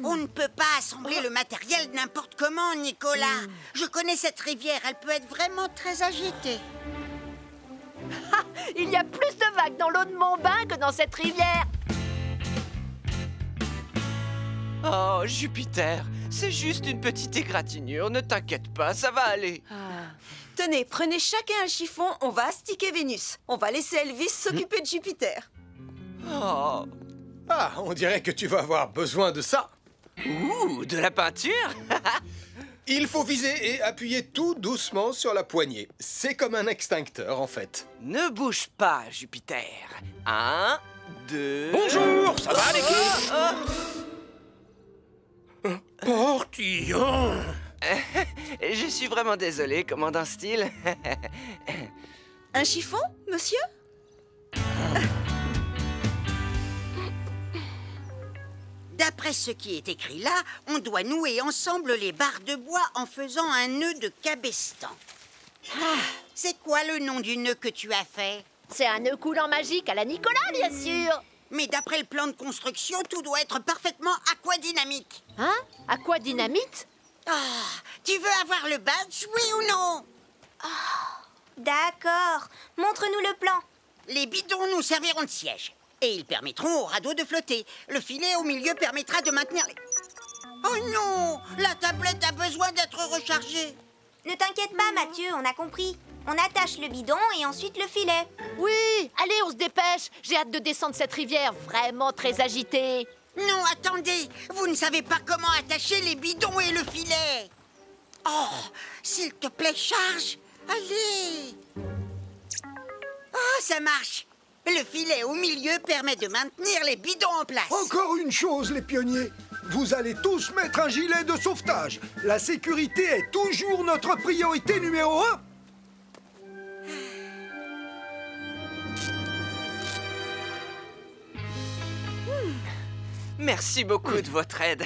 S17: On ne peut pas assembler le matériel n'importe comment, Nicolas. Je connais cette rivière, elle peut être vraiment très agitée.
S2: Il y a plus de vagues dans l'eau de mon bain que dans cette rivière.
S15: Oh, Jupiter, c'est juste une petite égratignure, ne t'inquiète pas, ça va aller.
S7: Tenez, prenez chacun un chiffon, on va astiquer Vénus. On va laisser Elvis s'occuper de Jupiter.
S15: Oh.
S4: Ah, on dirait que tu vas avoir besoin de ça.
S15: Ouh, de la peinture?
S4: Il faut viser et appuyer tout doucement sur la poignée. C'est comme un extincteur, en fait.
S15: Ne bouge pas, Jupiter. 1, 2...
S12: Bonjour, ça va l'équipe? Portillon.
S15: Je suis vraiment désolé, commandant Steele.
S7: Un chiffon, monsieur?
S17: D'après ce qui est écrit là, on doit nouer ensemble les barres de bois en faisant un nœud de cabestan. C'est quoi le nom du nœud que tu as fait?
S2: C'est un nœud coulant magique à la Nicolas, bien sûr.
S17: Mais d'après le plan de construction, tout doit être parfaitement aquadynamique.
S2: Hein? Aquadynamite?
S17: Tu veux avoir le badge, oui ou non?
S1: D'accord. Montre-nous le plan.
S17: Les bidons nous serviront de siège. Et ils permettront au radeau de flotter. Le filet au milieu permettra de maintenir les... Oh non! La tablette a besoin d'être rechargée.
S1: Ne t'inquiète pas, Mathieu, on a compris. On attache le bidon et ensuite le filet.
S2: Oui, allez, on se dépêche. J'ai hâte de descendre cette rivière vraiment très agitée.
S17: Non, attendez. Vous ne savez pas comment attacher les bidons et le filet. Oh, s'il te plaît, charge. Allez. Oh, ça marche. Le filet au milieu permet de maintenir les bidons en place.
S13: Encore une chose, les pionniers. Vous allez tous mettre un gilet de sauvetage. La sécurité est toujours notre priorité numéro 1.
S15: Merci beaucoup de votre aide.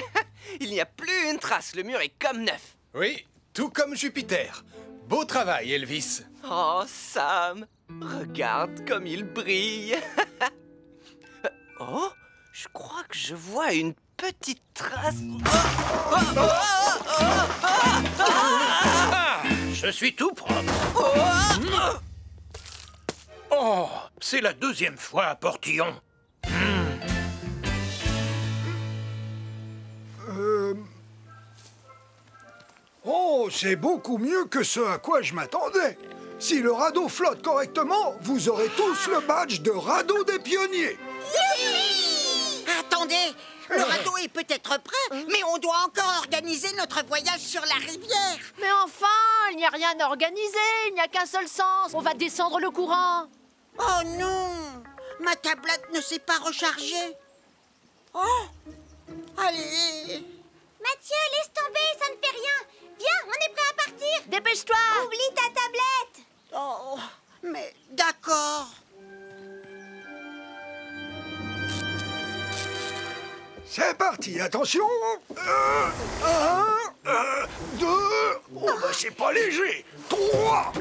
S15: Il n'y a plus une trace, le mur est comme neuf.
S4: Oui, tout comme Jupiter. Beau travail, Elvis.
S15: Oh, Sam, regarde comme il brille. Oh, je crois que je vois une petite trace.
S12: Je suis tout propre. Oh, c'est la deuxième fois à Portillon.
S13: Oh, c'est beaucoup mieux que ce à quoi je m'attendais. Si le radeau flotte correctement, vous aurez tous le badge de radeau des pionniers.
S17: Attendez, le radeau est peut-être prêt, mais on doit encore organiser notre voyage sur la rivière.
S2: Mais enfin, il n'y a rien à organiser, il n'y a qu'un seul sens. On va descendre le courant.
S17: Oh non, ma tablette ne s'est pas rechargée. Oh, allez.
S1: Mathieu, laisse tomber, ça ne fait rien. Viens, on est prêt à partir.
S2: Dépêche-toi.
S1: Oublie ta tablette.
S17: Oh, mais d'accord.
S13: C'est parti, attention. 1, 2, oh bah c'est pas léger. 3.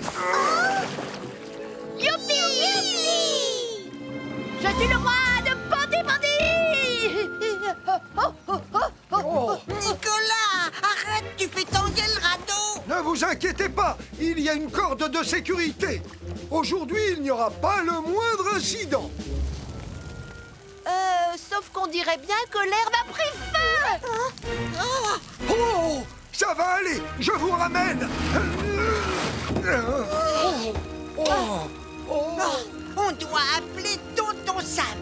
S2: Youpi, youpi. Je suis le roi de Ponty-Ponty.
S17: Nicolas, arrête, tu fais tanguer le radeau.
S13: Ne vous inquiétez pas, il y a une corde de sécurité. Aujourd'hui, il n'y aura pas le moindre incident.
S2: Sauf qu'on dirait bien que l'herbe a pris feu.
S13: Oh, ça va aller, je vous ramène.
S17: On doit appeler Tonton Sam.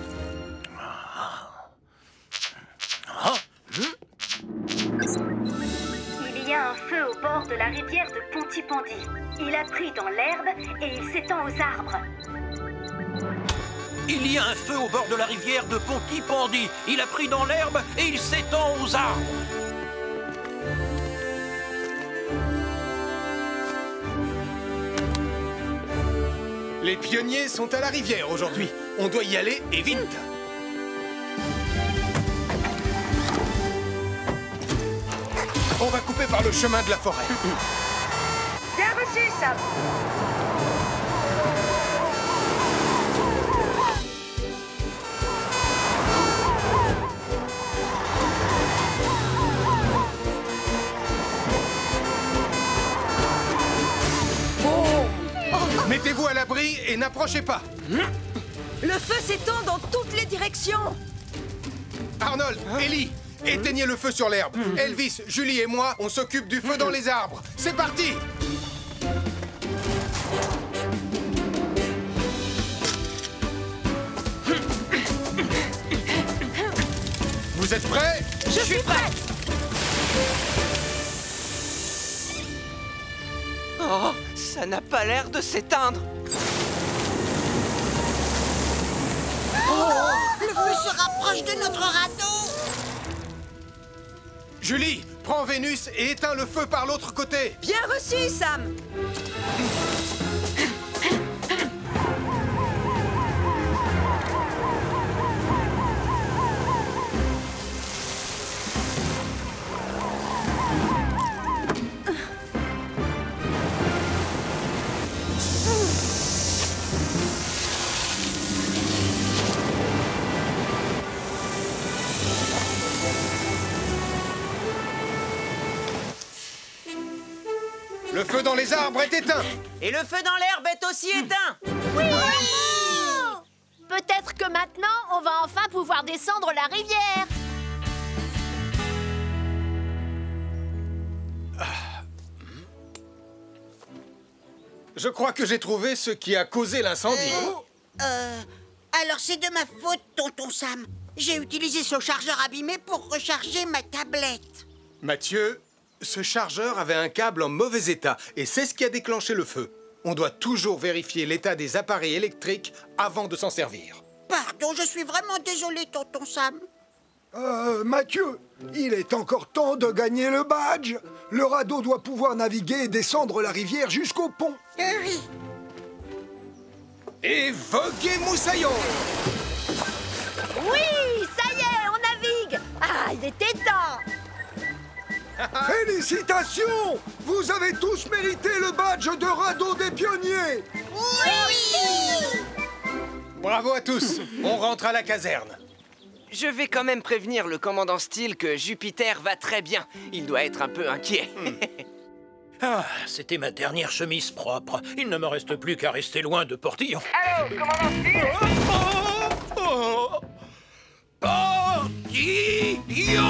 S9: Il y a un feu au bord de la rivière de Ponty-Pondy. Il a pris dans l'herbe et il s'étend aux arbres.
S12: Il y a un feu au bord de la rivière de Ponty-Pondy. Il a pris dans l'herbe et il s'étend aux arbres.
S4: Les pionniers sont à la rivière aujourd'hui. On doit y aller et vite. On va couper par le chemin de la forêt.
S16: Bien reçu, Sam.
S4: Henry, et n'approchez pas.
S7: Le feu s'étend dans toutes les directions.
S4: Arnold, Ellie, éteignez le feu sur l'herbe. Elvis, Julie et moi, on s'occupe du feu dans les arbres. C'est parti! Vous êtes prêts?
S7: Je suis prête.
S15: Oh, ça n'a pas l'air de s'éteindre.
S17: Le feu se rapproche de notre radeau.
S4: Julie, prends Vénus et éteins le feu par l'autre côté.
S7: Bien reçu, Sam.
S4: Le feu dans les arbres est éteint.
S6: Et le feu dans l'herbe est aussi éteint.
S2: Oui! Peut-être que maintenant, on va enfin pouvoir descendre la rivière.
S4: Je crois que j'ai trouvé ce qui a causé l'incendie.
S17: Alors c'est de ma faute, tonton Sam. J'ai utilisé ce chargeur abîmé pour recharger ma tablette.
S4: Mathieu, ce chargeur avait un câble en mauvais état et c'est ce qui a déclenché le feu. On doit toujours vérifier l'état des appareils électriques avant de s'en servir.
S17: Pardon, je suis vraiment désolé, tonton Sam.
S13: Mathieu, il est encore temps de gagner le badge. Le radeau doit pouvoir naviguer et descendre la rivière jusqu'au pont.
S17: Oui.
S4: Et voguez moussaillon!
S2: Oui, ça y est, on navigue. Ah, il était temps.
S13: Félicitations! Vous avez tous mérité le badge de radeau des pionniers!
S17: Oui!
S4: Bravo à tous! On rentre à la caserne.
S15: Je vais quand même prévenir le commandant Steele que Jupiter va très bien. Il doit être un peu inquiet.
S12: Ah, c'était ma dernière chemise propre. Il ne me reste plus qu'à rester loin de Portillon.
S18: Allô, commandant Steele?
S12: Portillon!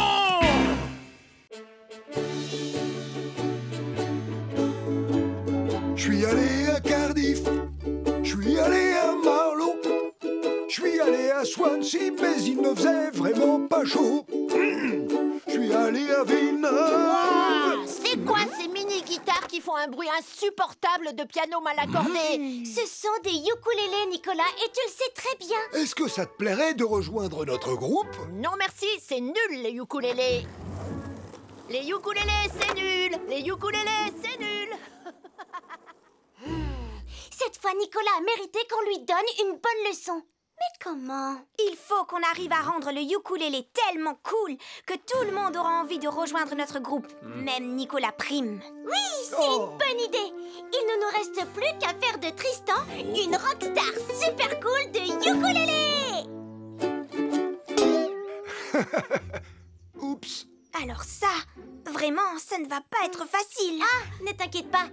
S13: Je suis allé à Cardiff, je suis allé à Marlow, je suis allé à Swansea, mais il ne faisait vraiment pas chaud. Je suis allé à Villeneuve.
S2: C'est quoi ces mini-guitares qui font un bruit insupportable de piano mal accordé?
S1: Ce sont des ukulélés, Nicolas, et tu le sais très bien.
S13: Est-ce que ça te plairait de rejoindre notre groupe?
S2: Non merci, c'est nul les ukulélés. Les ukulélés, c'est nul. Les ukulélés, c'est nul.
S1: Cette fois, Nicolas a mérité qu'on lui donne une bonne leçon. Mais comment? Il faut qu'on arrive à rendre le ukulélé tellement cool que tout le monde aura envie de rejoindre notre groupe. Même Nicolas Prime. Oui, c'est une bonne idée. Il ne nous reste plus qu'à faire de Tristan une rockstar super cool de ukulélé.
S13: Oups.
S1: Alors ça, vraiment, ça ne va pas être facile. Ah, ne t'inquiète pas.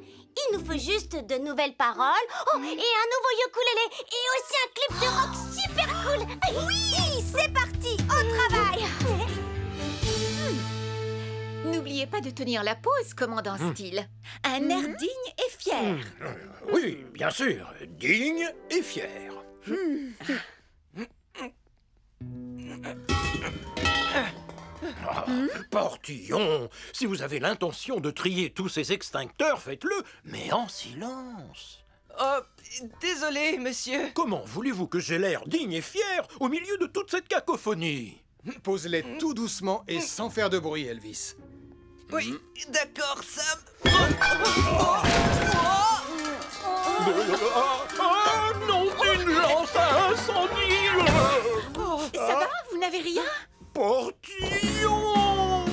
S1: Il nous faut juste de nouvelles paroles. Oh, et un nouveau ukulélé. Et aussi un clip de rock super cool. Oui, c'est parti, au travail.
S20: N'oubliez pas de tenir la pause, commandant Steele. Un air digne et fier.
S12: Oui, bien sûr. Digne et fier. Portillon, si vous avez l'intention de trier tous ces extincteurs, faites-le, mais en silence.
S15: Oh, désolé, monsieur.
S12: Comment voulez-vous que j'ai l'air digne et fier au milieu de toute cette cacophonie?
S4: Pose-les tout doucement et sans faire de bruit, Elvis.
S15: Oui, d'accord, Sam.
S12: Ah non, une lance à incendie!
S20: Ça va? Vous n'avez rien?
S12: Portillon!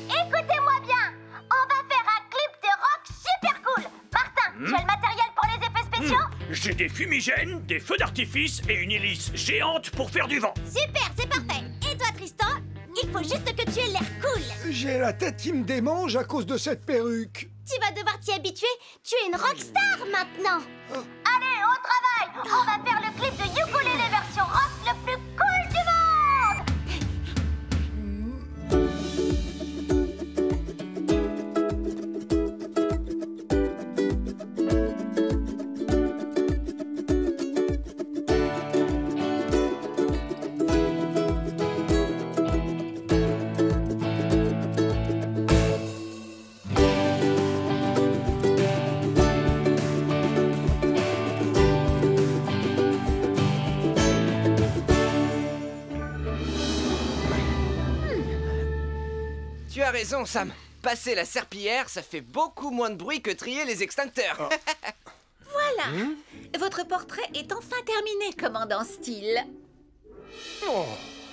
S1: Écoutez-moi bien. On va faire un clip de rock super cool. Martin, tu as le matériel pour les effets spéciaux?
S12: J'ai des fumigènes, des feux d'artifice et une hélice géante pour faire du vent.
S1: Super, c'est parfait. Et toi, Tristan? Il faut juste que tu aies l'air cool.
S13: J'ai la tête qui me démange à cause de cette perruque.
S1: Tu vas devoir t'y habituer. Tu es une rockstar maintenant. Allez, au travail. On va faire le clip de Ukulélé version rock le plus cool du monde.
S15: Tu as raison, Sam. Passer la serpillière, ça fait beaucoup moins de bruit que trier les extincteurs.
S20: Voilà. Votre portrait est enfin terminé, commandant Steele.
S10: Oh,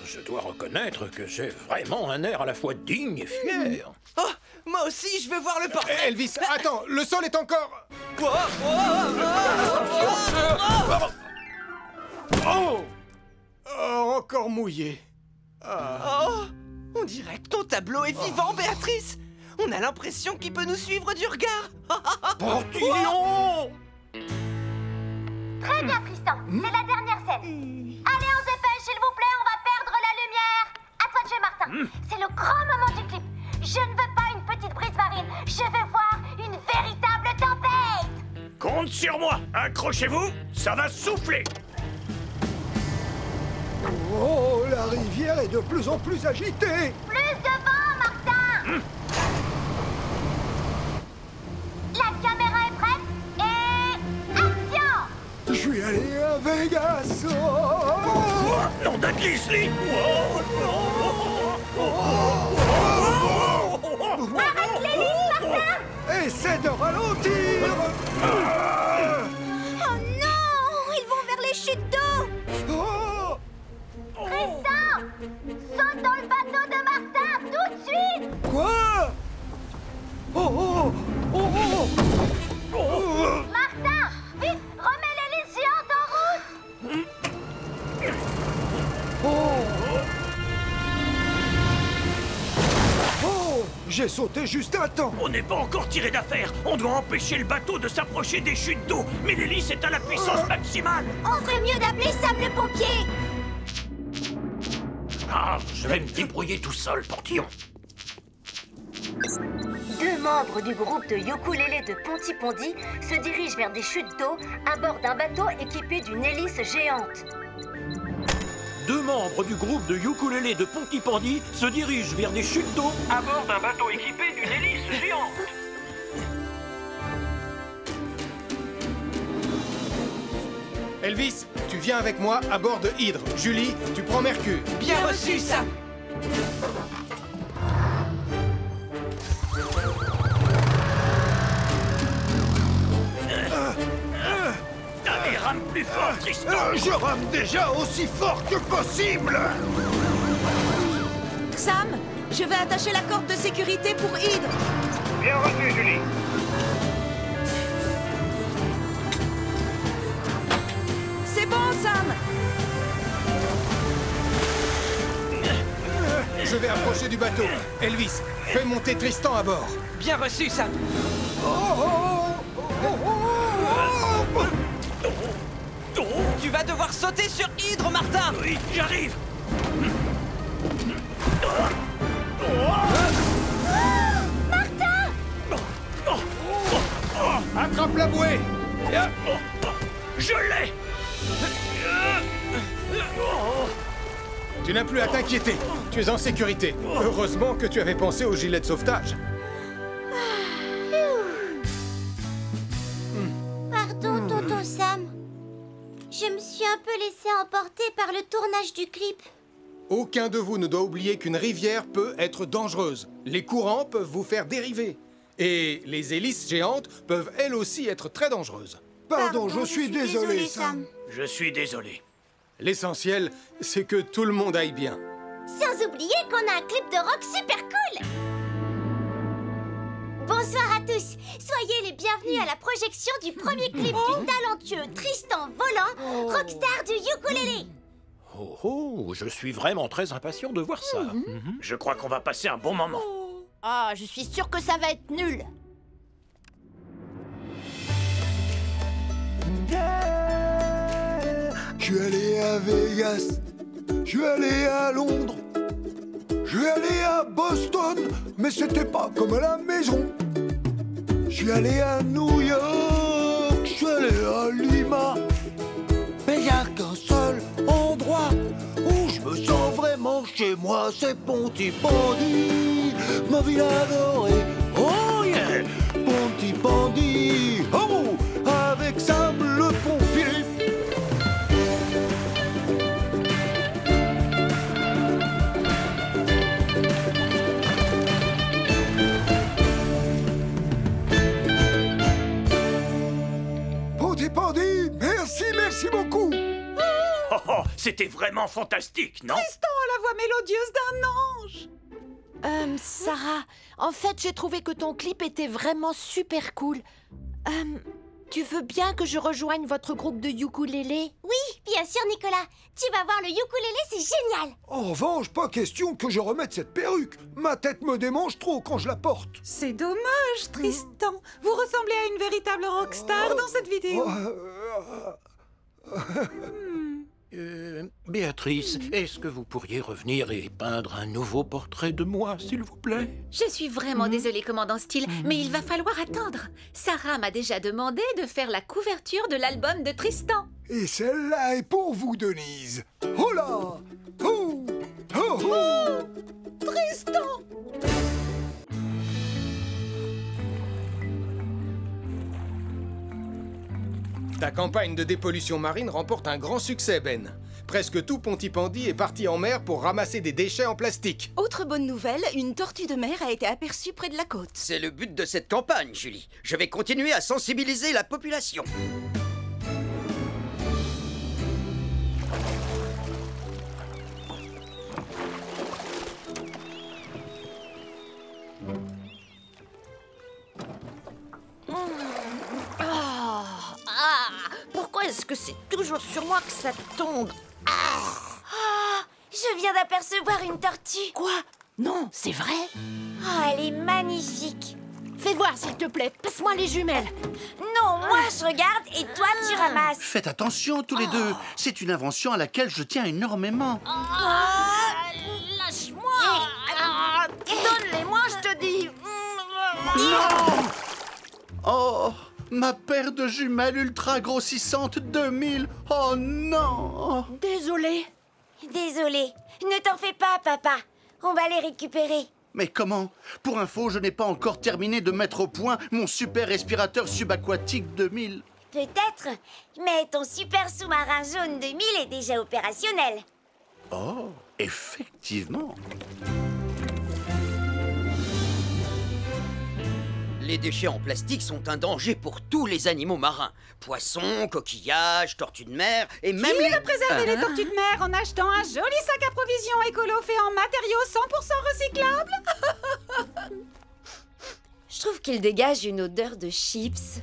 S10: je dois reconnaître que j'ai vraiment un air à la fois digne et fier.
S15: Oh, moi aussi, je veux voir le portrait.
S4: Elvis, attends, le sol est encore... Oh, encore mouillé.
S15: Oh, on dirait que ton tableau est vivant, Béatrice. On a l'impression qu'il peut nous suivre du regard.
S10: Portillon!
S1: Très bien, Tristan. C'est la dernière scène. Allez, on se dépêche, s'il vous plaît, on va perdre la lumière. À toi de jouer, Martin. C'est le grand moment du clip. Je ne veux pas une petite brise marine. Je veux voir une véritable tempête.
S10: Compte sur moi. Accrochez-vous, ça va souffler.
S13: Oh, la rivière est de plus en plus agitée.
S1: Plus de vent, Martin. La caméra est prête et... action.
S13: Je suis allé à Vegas.
S10: Nom d'un grizzly.
S1: Arrête l'hélice, Martin.
S13: Essaie de ralentir.
S1: Oh non, ils vont vers les chutes d'eau. Tristan, saute dans le bateau de Martin, tout de suite.
S13: Quoi?
S1: Martin, vite, remets l'hélice géante en route.
S13: J'ai sauté juste à temps.
S10: On n'est pas encore tiré d'affaire. On doit empêcher le bateau de s'approcher des chutes d'eau. Mais l'hélice est à la puissance maximale.
S1: On ferait mieux d'appeler Sam le pompier.
S10: Ah, je vais me débrouiller tout seul, Portillon.
S9: 2 membres du groupe de ukulélé de Pontypondi se dirigent vers des chutes d'eau à bord d'un bateau équipé d'une hélice géante.
S10: 2 membres du groupe de ukulélé de Pontypondi se dirigent vers des chutes d'eau à bord d'un bateau équipé d'une hélice géante.
S4: Elvis, tu viens avec moi à bord de Hydre. Julie, tu prends Mercure.
S15: Bien reçu, Sam.
S10: Allez, rame plus fort, Tristan.
S13: Je rame déjà aussi fort que possible.
S7: Sam, je vais attacher la corde de sécurité pour Hydre.
S18: Bien reçu, Julie.
S7: C'est bon, Sam.
S4: Je vais approcher du bateau. Elvis, fais monter Tristan à bord.
S15: Bien reçu, Sam. Tu vas devoir sauter sur Hydre, Martin.
S10: Oui, j'arrive.
S1: Martin!
S4: Attrape la bouée.
S10: Je l'ai.
S4: Tu n'as plus à t'inquiéter. Tu es en sécurité. Heureusement que tu avais pensé au gilet de sauvetage.
S1: Pardon, tonton Sam. Je me suis un peu laissé emporter par le tournage du clip.
S4: Aucun de vous ne doit oublier qu'une rivière peut être dangereuse. Les courants peuvent vous faire dériver. Et les hélices géantes peuvent elles aussi être très dangereuses.
S13: Pardon, je suis désolé, Sam.
S10: Je suis désolé.
S4: L'essentiel, c'est que tout le monde aille bien.
S1: Sans oublier qu'on a un clip de rock super cool. Bonsoir à tous. Soyez les bienvenus à la projection du premier clip du talentueux Tristan Volant, rockstar du ukulélé.
S10: Oh, je suis vraiment très impatient de voir ça. Je crois qu'on va passer un bon moment.
S2: Ah, je suis sûre que ça va être nul.
S13: Je suis allé à Vegas, je suis allé à Londres, je suis allé à Boston, mais c'était pas comme à la maison. Je suis allé à New York, je suis allé à Lima, mais y a qu'un seul endroit où je me sens vraiment chez moi, c'est Pontypandy, ma ville adorée. Oh yeah, Pontypandy, oh, avec Sam le pompier. Pontypandy, merci beaucoup.
S12: Oh, oh, c'était vraiment fantastique, non?
S3: Tristan a la voix mélodieuse d'un ange.
S2: Sarah, en fait, j'ai trouvé que ton clip était vraiment super cool. Tu veux bien que je rejoigne votre groupe de ukulélé?
S1: Oui, bien sûr, Nicolas. Tu vas voir, le ukulélé, c'est génial.
S13: En revanche, pas question que je remette cette perruque. Ma tête me démange trop quand je la porte.
S3: C'est dommage, Tristan. Vous ressemblez à une véritable rockstar dans cette vidéo.
S12: Béatrice, est-ce que vous pourriez revenir et peindre un nouveau portrait de moi, s'il vous plaît?
S20: Je suis vraiment désolée, commandant Steele, mais il va falloir attendre. Sarah m'a déjà demandé de faire la couverture de l'album de Tristan.
S13: Et celle-là est pour vous, Denise. Oh là! Oh! Oh! Oh!
S3: Tristan!
S4: Ta campagne de dépollution marine remporte un grand succès, Ben. Presque tout Pontypandy est parti en mer pour ramasser des déchets en plastique.
S7: Autre bonne nouvelle, une tortue de mer a été aperçue près de la côte.
S21: C'est le but de cette campagne, Julie. Je vais continuer à sensibiliser la population.
S2: Pourquoi est-ce que c'est toujours sur moi que ça tombe?
S1: Je viens d'apercevoir une tortue.
S2: Quoi? Non, c'est vrai?
S1: Elle est magnifique.
S2: Fais voir, s'il te plaît. Passe-moi les jumelles.
S1: Non, moi je regarde et toi tu ramasses.
S8: Faites attention tous les deux. C'est une invention à laquelle je tiens énormément.
S2: Lâche-moi. Donne-les-moi, je te dis.
S8: Non! Oh, ma paire de jumelles ultra grossissantes 2000. Oh non!
S2: Désolée.
S1: Désolée. Ne t'en fais pas, papa. On va les récupérer.
S8: Mais comment? Pour info, je n'ai pas encore terminé de mettre au point mon super respirateur subaquatique 2000.
S1: Peut-être, mais ton super sous-marin jaune 2000 est déjà opérationnel.
S8: Oh, effectivement.
S21: Les déchets en plastique sont un danger pour tous les animaux marins. Poissons, coquillages, tortues de mer et même
S3: Qui va préserver les tortues de mer en achetant un joli sac à provisions écolo fait en matériaux 100% recyclables?
S14: Je trouve qu'il dégage une odeur de chips.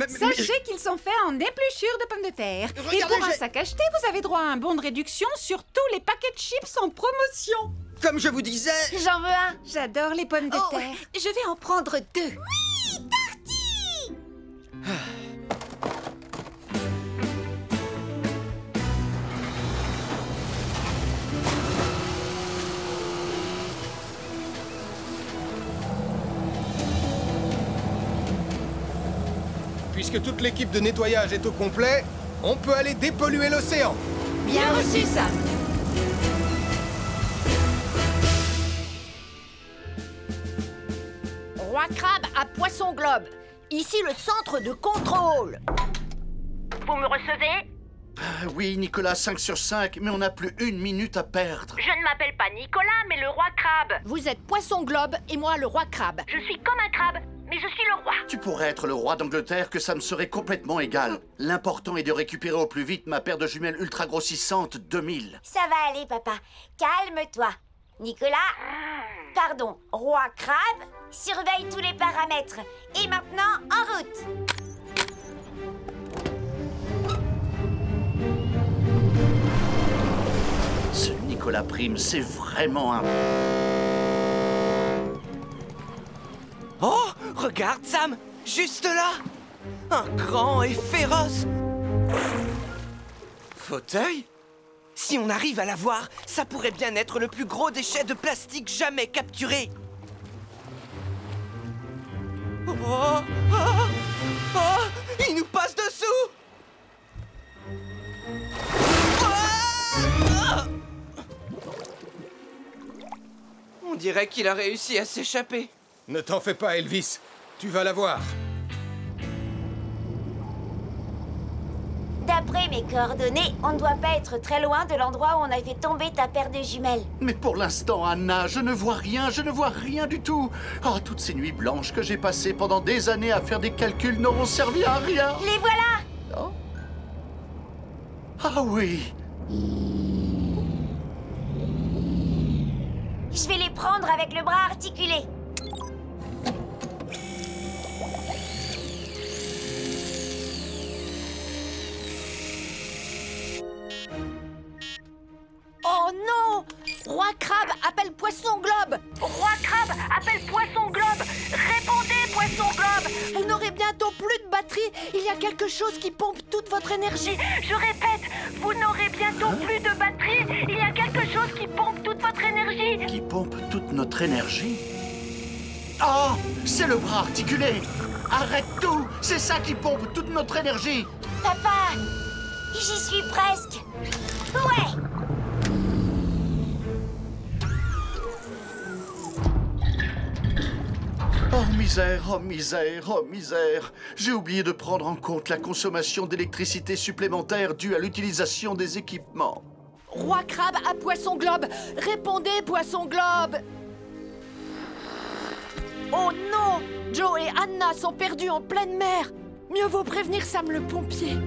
S3: Sachez qu'ils sont faits en épluchures de pommes de terre.
S21: Regardez,
S3: et pour un sac acheté, vous avez droit à un bon de réduction sur tous les paquets de chips en promotion.
S21: Comme je vous disais...
S14: J'en veux un.
S3: J'adore les pommes de terre.
S20: Je vais en prendre 2.
S1: Oui, Tortue!
S4: Puisque toute l'équipe de nettoyage est au complet, on peut aller dépolluer l'océan.
S14: Bien reçu, Sam.
S2: Roi Crabe à Poisson Globe. Ici le centre de contrôle.
S22: Vous me recevez?
S8: Oui, Nicolas, 5 sur 5, mais on n'a plus 1 minute à perdre.
S22: Je ne m'appelle pas Nicolas, mais le roi crabe.
S2: Vous êtes Poisson Globe et moi le roi Crabe.
S22: Je suis comme un crabe, mais je suis le roi.
S8: Tu pourrais être le roi d'Angleterre, que ça me serait complètement égal. L'important est de récupérer au plus vite ma paire de jumelles ultra grossissantes 2000.
S1: Ça va aller, papa. Calme-toi. Nicolas, pardon, roi crabe, surveille tous les paramètres. Et maintenant, en route.
S8: Ce Nicolas Prime, c'est vraiment un...
S15: Oh, regarde, Sam, juste là. Un grand et féroce fauteuil? Si on arrive à l'avoir, ça pourrait bien être le plus gros déchet de plastique jamais capturé. Oh, oh, oh, il nous passe dessous! On dirait qu'il a réussi à s'échapper.
S4: Ne t'en fais pas, Elvis. Tu vas la voir.
S1: D'après mes coordonnées, on ne doit pas être très loin de l'endroit où on a fait tomber ta paire de jumelles.
S8: Mais pour l'instant, Anna, je ne vois rien du tout. Oh, toutes ces nuits blanches que j'ai passées pendant des années à faire des calculs n'auront servi à rien.
S1: Les voilà!
S8: Oh. Ah oui.
S1: Je vais les prendre avec le bras articulé.
S2: Oh non! Roi Crabe appelle Poisson Globe!
S22: Roi Crabe appelle Poisson Globe! Répondez, Poisson Globe!
S2: Vous n'aurez bientôt plus de batterie! Il y a quelque chose qui pompe toute votre énergie!
S22: Je répète, vous n'aurez bientôt plus de batterie! Il y a quelque chose qui pompe toute votre énergie!
S8: Qui pompe toute notre énergie? Oh! C'est le bras articulé! Arrête tout! C'est ça qui pompe toute notre énergie!
S1: Papa! J'y suis presque! Ouais!
S8: Oh misère, oh misère, oh misère. J'ai oublié de prendre en compte la consommation d'électricité supplémentaire due à l'utilisation des équipements.
S2: Roi Crabe à Poisson Globe! Répondez, Poisson Globe! Oh non! Joe et Anna sont perdus en pleine mer! Mieux vaut prévenir Sam le pompier.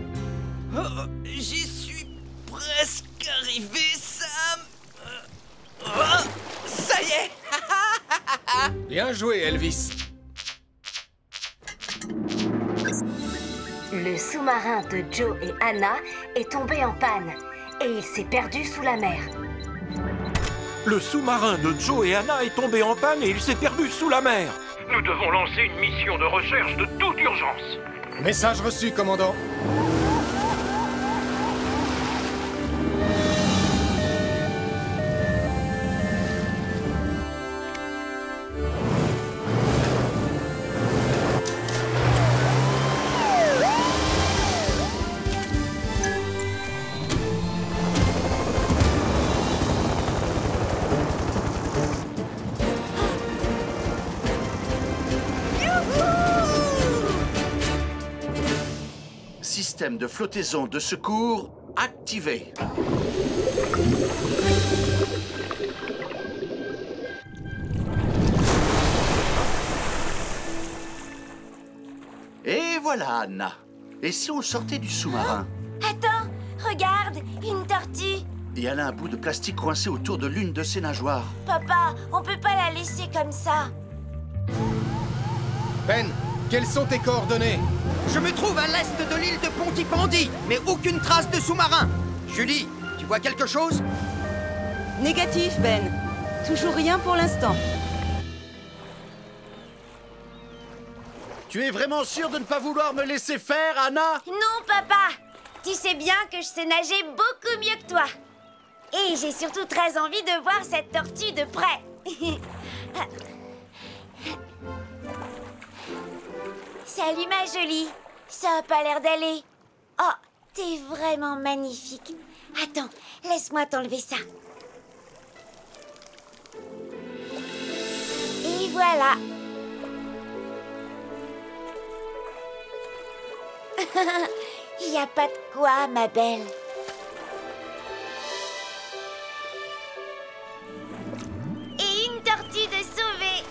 S15: Oh, j'y suis presque arrivé, Sam. Oh, ça y est.
S4: Bien joué, Elvis.
S9: Le sous-marin de Joe et Anna est tombé en panne et il s'est perdu sous la mer.
S10: Le sous-marin de Joe et Anna est tombé en panne et il s'est perdu sous la mer. Nous devons lancer une mission de recherche de toute urgence.
S4: Message reçu, commandant.
S8: Système de flottaison de secours activé. Et voilà, Anna. Et si on sortait du sous-marin?
S1: Attends, regarde, une tortue.
S8: Et elle a un bout de plastique coincé autour de l'une de ses nageoires.
S1: Papa, on peut pas la laisser comme ça.
S4: Ben, quelles sont tes coordonnées?
S21: Je me trouve à l'est de l'île de Pontypandy, mais aucune trace de sous-marin. Julie, tu vois quelque chose?
S7: Négatif, Ben. Toujours rien pour l'instant.
S8: Tu es vraiment sûre de ne pas vouloir me laisser faire, Anna?
S1: Non, papa. Tu sais bien que je sais nager beaucoup mieux que toi. Et j'ai surtout très envie de voir cette tortue de près. Salut, ma jolie. Ça a pas l'air d'aller. Oh, t'es vraiment magnifique. Attends, laisse-moi t'enlever ça. Et voilà. Il n'y a pas de quoi, ma belle. Et une tortue de sauver.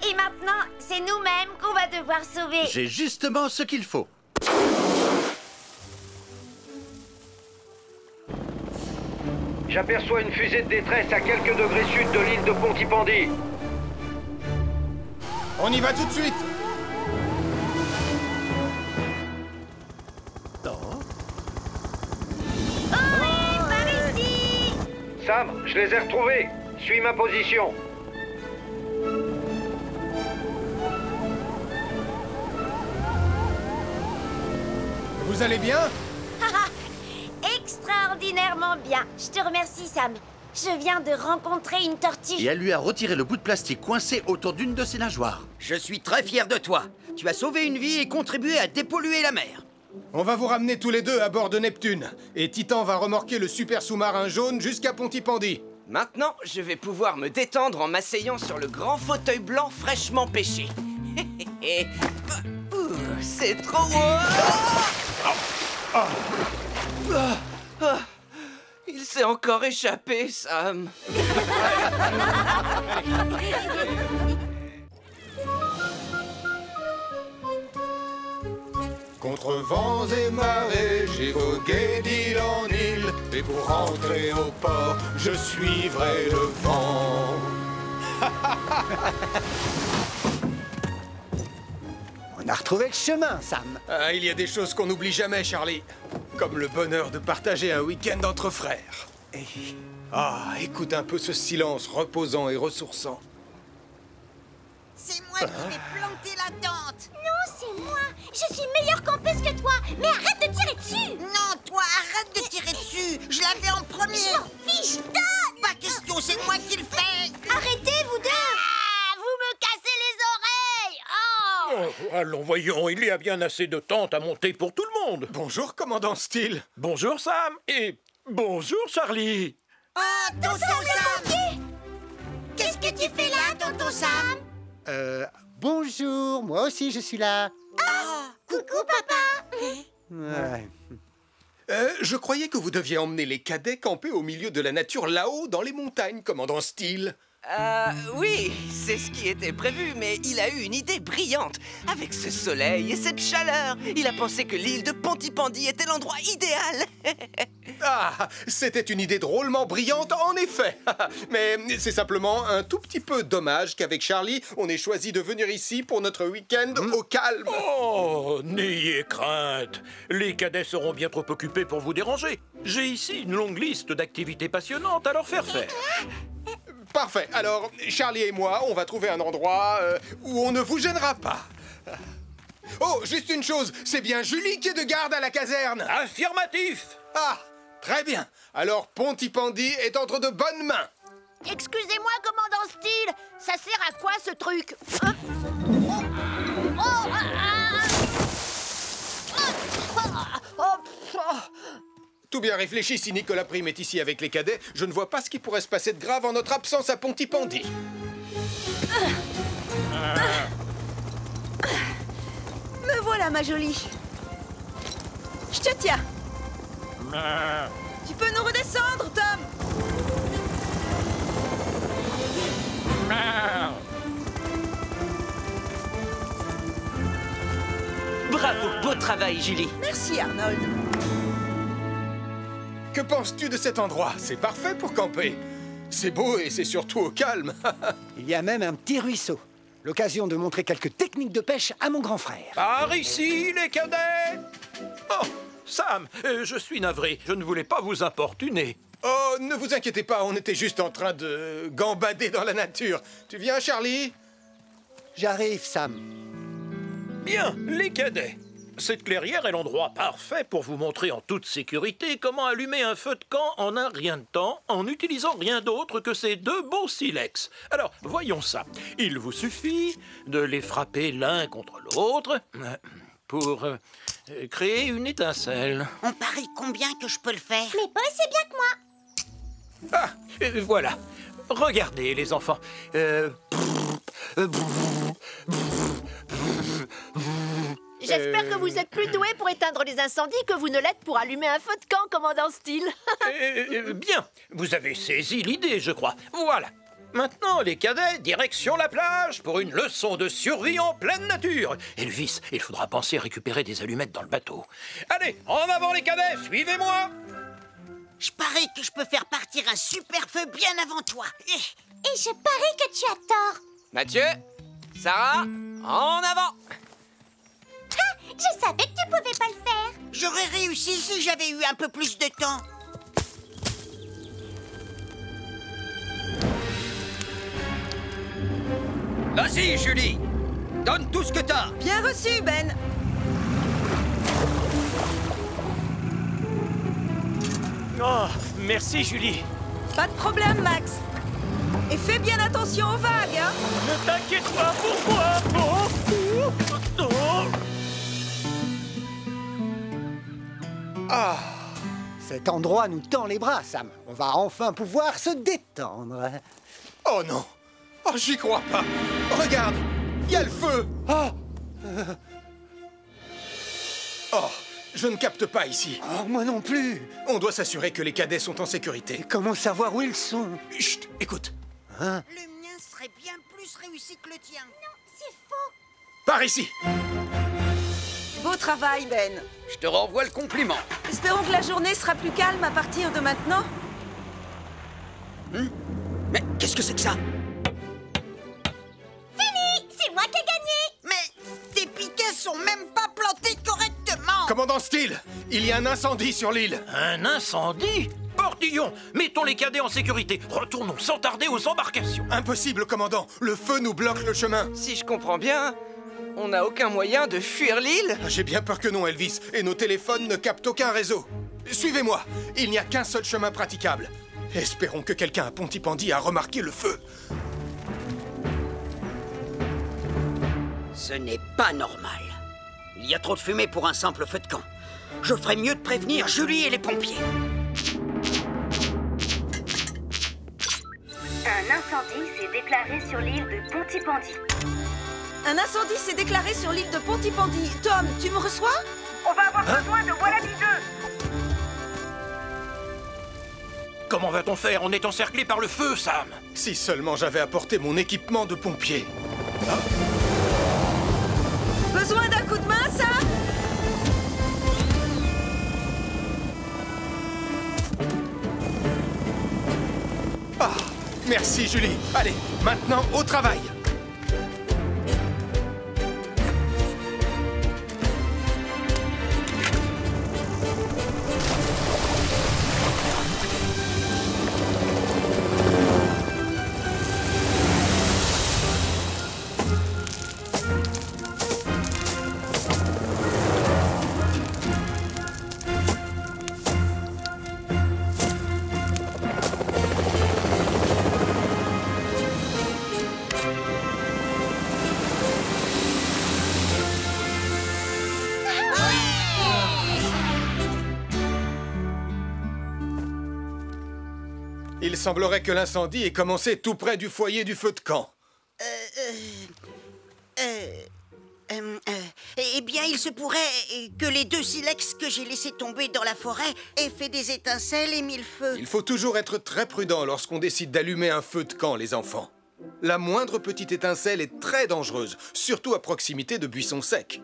S1: Et maintenant, c'est nous-mêmes qu'on va devoir sauver.
S8: J'ai justement ce qu'il faut.
S18: J'aperçois une fusée de détresse à quelques degrés sud de l'île de Pontypandy.
S4: On y va tout de suite.
S18: Sam, je les ai retrouvés. Suis ma position.
S4: Vous allez bien?
S14: Extraordinairement bien. Je te remercie, Sam. Je viens de rencontrer une tortue.
S8: Et elle lui a retiré le bout de plastique coincé autour d'une de ses nageoires.
S21: Je suis très fier de toi. Tu as sauvé une vie et contribué à dépolluer la mer.
S4: On va vous ramener tous les deux à bord de Neptune. Et Titan va remorquer le super sous-marin jaune jusqu'à Pontypandy.
S15: Maintenant, je vais pouvoir me détendre en m'asseyant sur le grand fauteuil blanc fraîchement pêché. C'est trop... Il s'est encore échappé, Sam.
S4: Contre vents et marées, j'ai vogué d'île en île. Et pour rentrer au port, je suivrai le vent.
S11: On a retrouvé le chemin, Sam.
S4: Ah, il y a des choses qu'on n'oublie jamais, Charlie. Comme le bonheur de partager un week-end entre frères. Ah, écoute un peu ce silence reposant et ressourçant.
S17: C'est moi qui vais planter la tente.
S1: Non, c'est moi. Je suis meilleure campeuse que toi. Mais arrête de tirer dessus.
S17: Non, toi, arrête de tirer dessus. Je l'avais en premier.
S1: Je m'en fiche, donne.
S17: Pas question, c'est moi qui le fais.
S1: Arrêtez, vous deux. Ah, vous me cassez les oreilles.
S10: Oh, allons, voyons, il y a bien assez de tentes à monter pour tout le monde.
S4: Bonjour, commandant Steele.
S10: Bonjour, Sam. Et bonjour, Charlie.
S17: Oh, tonton Sam. Qu'est-ce que tu fais là, tonton Sam?
S11: Bonjour, moi aussi je suis là.
S17: Oh, coucou, papa.
S11: Ouais.
S4: Je croyais que vous deviez emmener les cadets camper au milieu de la nature là-haut, dans les montagnes, commandant Steele.
S15: Oui, c'est ce qui était prévu, mais il a eu une idée brillante. Avec ce soleil et cette chaleur, il a pensé que l'île de Pontypandy était l'endroit idéal.
S4: Ah, c'était une idée drôlement brillante, en effet. Mais c'est simplement un tout petit peu dommage qu'avec Charlie, on ait choisi de venir ici pour notre week-end au calme.
S10: Oh, n'ayez crainte. Les cadets seront bien trop occupés pour vous déranger. J'ai ici une longue liste d'activités passionnantes à leur faire faire.
S4: Parfait. Alors, Charlie et moi, on va trouver un endroit où on ne vous gênera pas. Oh, juste une chose, c'est bien Julie qui est de garde à la caserne.
S10: Affirmatif.
S4: Ah, très bien. Alors, Pontypandy est entre de bonnes mains.
S2: Excusez-moi, commandant Steele. Ça sert à quoi, ce truc?
S4: Tout bien réfléchi, si Nicolas Prime est ici avec les cadets, je ne vois pas ce qui pourrait se passer de grave en notre absence à Pontypandy.
S7: Me voilà, ma jolie. Je te tiens. Tu peux nous redescendre, Tom?
S15: Bravo, beau travail, Julie.
S7: Merci, Arnold.
S4: Que penses-tu de cet endroit? C'est parfait pour camper. C'est beau et c'est surtout au calme.
S11: Il y a même un petit ruisseau. L'occasion de montrer quelques techniques de pêche à mon grand frère.
S10: Par ici, les cadets. Oh, Sam, je suis navré. Je ne voulais pas vous importuner.
S4: Oh, ne vous inquiétez pas, on était juste en train de gambader dans la nature. Tu viens, Charlie?
S11: J'arrive, Sam.
S10: Bien, les cadets. Cette clairière est l'endroit parfait pour vous montrer en toute sécurité comment allumer un feu de camp en un rien de temps en n'utilisant rien d'autre que ces deux beaux silex. Alors, voyons ça. Il vous suffit de les frapper l'un contre l'autre pour créer une étincelle.
S17: On parie combien que je peux le faire?
S1: Mais pas aussi bien que moi.
S10: Ah, voilà. Regardez, les enfants.
S2: J'espère que vous êtes plus doué pour éteindre les incendies que vous ne l'êtes pour allumer un feu de camp, commandant Steele.
S10: Bien, vous avez saisi l'idée, je crois. Voilà. Maintenant, les cadets, direction la plage pour une leçon de survie en pleine nature. Elvis, il faudra penser à récupérer des allumettes dans le bateau. Allez, en avant les cadets, suivez-moi.
S17: Je parie que je peux faire partir un super feu bien avant toi.
S1: Et je parie que tu as tort.
S15: Mathieu, Sarah, en avant.
S1: Ah, je savais que tu pouvais pas le faire.
S17: J'aurais réussi si j'avais eu un peu plus de temps.
S21: Vas-y, Julie. Donne tout ce que t'as.
S7: Bien reçu, Ben.
S10: Oh, merci Julie.
S7: Pas de problème, Max. Et fais bien attention aux vagues, hein.
S10: Ne t'inquiète pas pour moi.
S11: Ah, cet endroit nous tend les bras, Sam. On va enfin pouvoir se détendre.
S4: Oh non! Oh, j'y crois pas! Regarde! Il y a le feu! Oh, je ne capte pas ici.
S11: Oh, moi non plus.
S4: On doit s'assurer que les cadets sont en sécurité.
S11: Et comment savoir où ils sont?
S4: Chut, écoute.
S11: Hein?
S17: Le mien serait bien plus réussi que le tien.
S1: Non, c'est faux.
S4: Par ici!
S7: Beau travail, Ben.
S21: Je te renvoie le compliment.
S7: Espérons que la journée sera plus calme à partir de maintenant.
S21: Mais qu'est-ce que c'est que ça?
S1: Fini! C'est moi qui ai gagné!
S17: Mais tes piquets sont même pas plantés correctement.
S4: Commandant Steele, il y a un incendie sur l'île.
S10: Un incendie? Bordillon, mettons les cadets en sécurité. Retournons sans tarder aux embarcations.
S4: Impossible, commandant. Le feu nous bloque le chemin.
S15: Si je comprends bien, on n'a aucun moyen de fuir l'île?
S4: J'ai bien peur que non, Elvis. Et nos téléphones ne captent aucun réseau. Suivez-moi. Il n'y a qu'un seul chemin praticable. Espérons que quelqu'un à Pontypandy a remarqué le feu.
S21: Ce n'est pas normal. Il y a trop de fumée pour un simple feu de camp. Je ferais mieux de prévenir Julie et les pompiers.
S9: Un incendie s'est déclaré sur l'île de Pontypandy.
S7: Un incendie s'est déclaré sur l'île de Pontypandy. Tom, tu me reçois?
S22: On va avoir besoin de Wallaby 2.
S10: Comment va-t-on faire? On est encerclé par le feu, Sam.
S4: Si seulement j'avais apporté mon équipement de pompier.
S7: Besoin d'un coup de main, Sam?
S4: Ah, merci Julie. Allez, maintenant au travail. Il semblerait que l'incendie ait commencé tout près du foyer du feu de camp.
S17: Eh bien, il se pourrait que les 2 silex que j'ai laissés tomber dans la forêt aient fait des étincelles et mis le feu.
S4: Il faut toujours être très prudent lorsqu'on décide d'allumer un feu de camp, les enfants. La moindre petite étincelle est très dangereuse, surtout à proximité de buissons secs.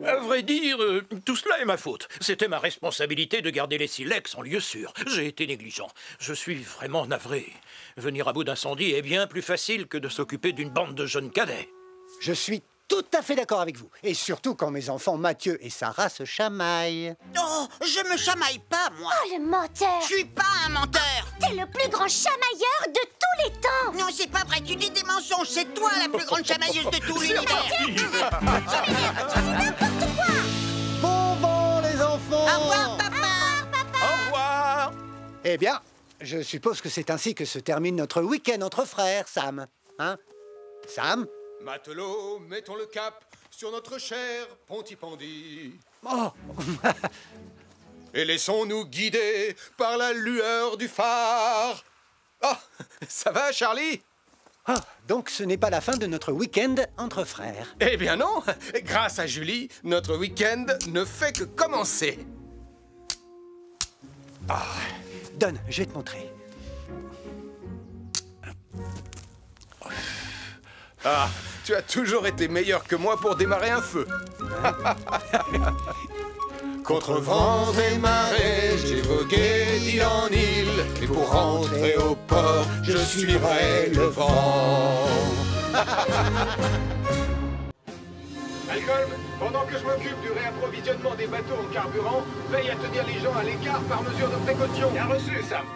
S10: À vrai dire, tout cela est ma faute. C'était ma responsabilité de garder les silex en lieu sûr. J'ai été négligent. Je suis vraiment navré. Venir à bout d'incendie est bien plus facile que de s'occuper d'une bande de jeunes cadets.
S11: Je suis tout à fait d'accord avec vous. Et surtout quand mes enfants Mathieu et Sarah se chamaillent.
S17: Oh, je me chamaille pas, moi.
S1: Oh, le menteur!
S17: Je suis pas un menteur.
S1: T'es le plus grand chamailleur de tous les temps!
S17: Non, c'est pas vrai, tu dis des mensonges. C'est toi la plus grande chamailleuse de tout l'univers.
S11: Bon vent, les enfants!
S17: Au revoir, papa.
S10: Au revoir.
S11: Eh bien, je suppose que c'est ainsi que se termine notre week-end entre frères, Sam. Hein? Sam?
S4: Matelots, mettons le cap sur notre cher Pontypandy.
S11: Oh!
S4: Et laissons-nous guider par la lueur du phare. Oh, ça va, Charlie?
S11: Ah, donc ce n'est pas la fin de notre week-end entre frères.
S4: Eh bien non. Grâce à Julie, notre week-end ne fait que commencer.
S11: Ah. Donne, je vais te montrer.
S4: Ah, tu as toujours été meilleur que moi pour démarrer un feu. Contre vents et marées, j'ai vogué d'île en île. Et pour rentrer au port, je suivrai le vent. Malcolm, pendant que je m'occupe du réapprovisionnement des bateaux en carburant, veille à tenir les gens à l'écart par mesure de précaution. Bien reçu, Sam.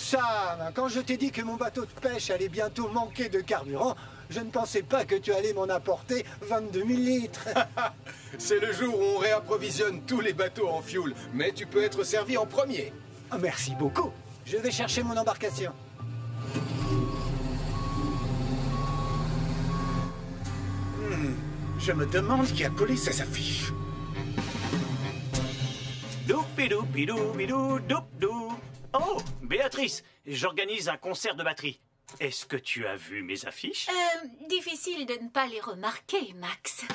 S11: Sam, quand je t'ai dit que mon bateau de pêche allait bientôt manquer de carburant, Je ne pensais pas que tu allais m'en apporter 22 000 litres.
S4: C'est le jour où on réapprovisionne tous les bateaux en fioul. Mais tu peux être servi en premier.
S11: Ah, merci beaucoup. Je vais chercher mon embarcation.
S8: Je me demande qui a collé ces affiches.
S5: Doupidou, bidou, bidou, doupdou. Oh, Béatrice, j'organise un concert de batterie. Est-ce que tu as vu mes affiches?
S20: Difficile de ne pas les remarquer, Max.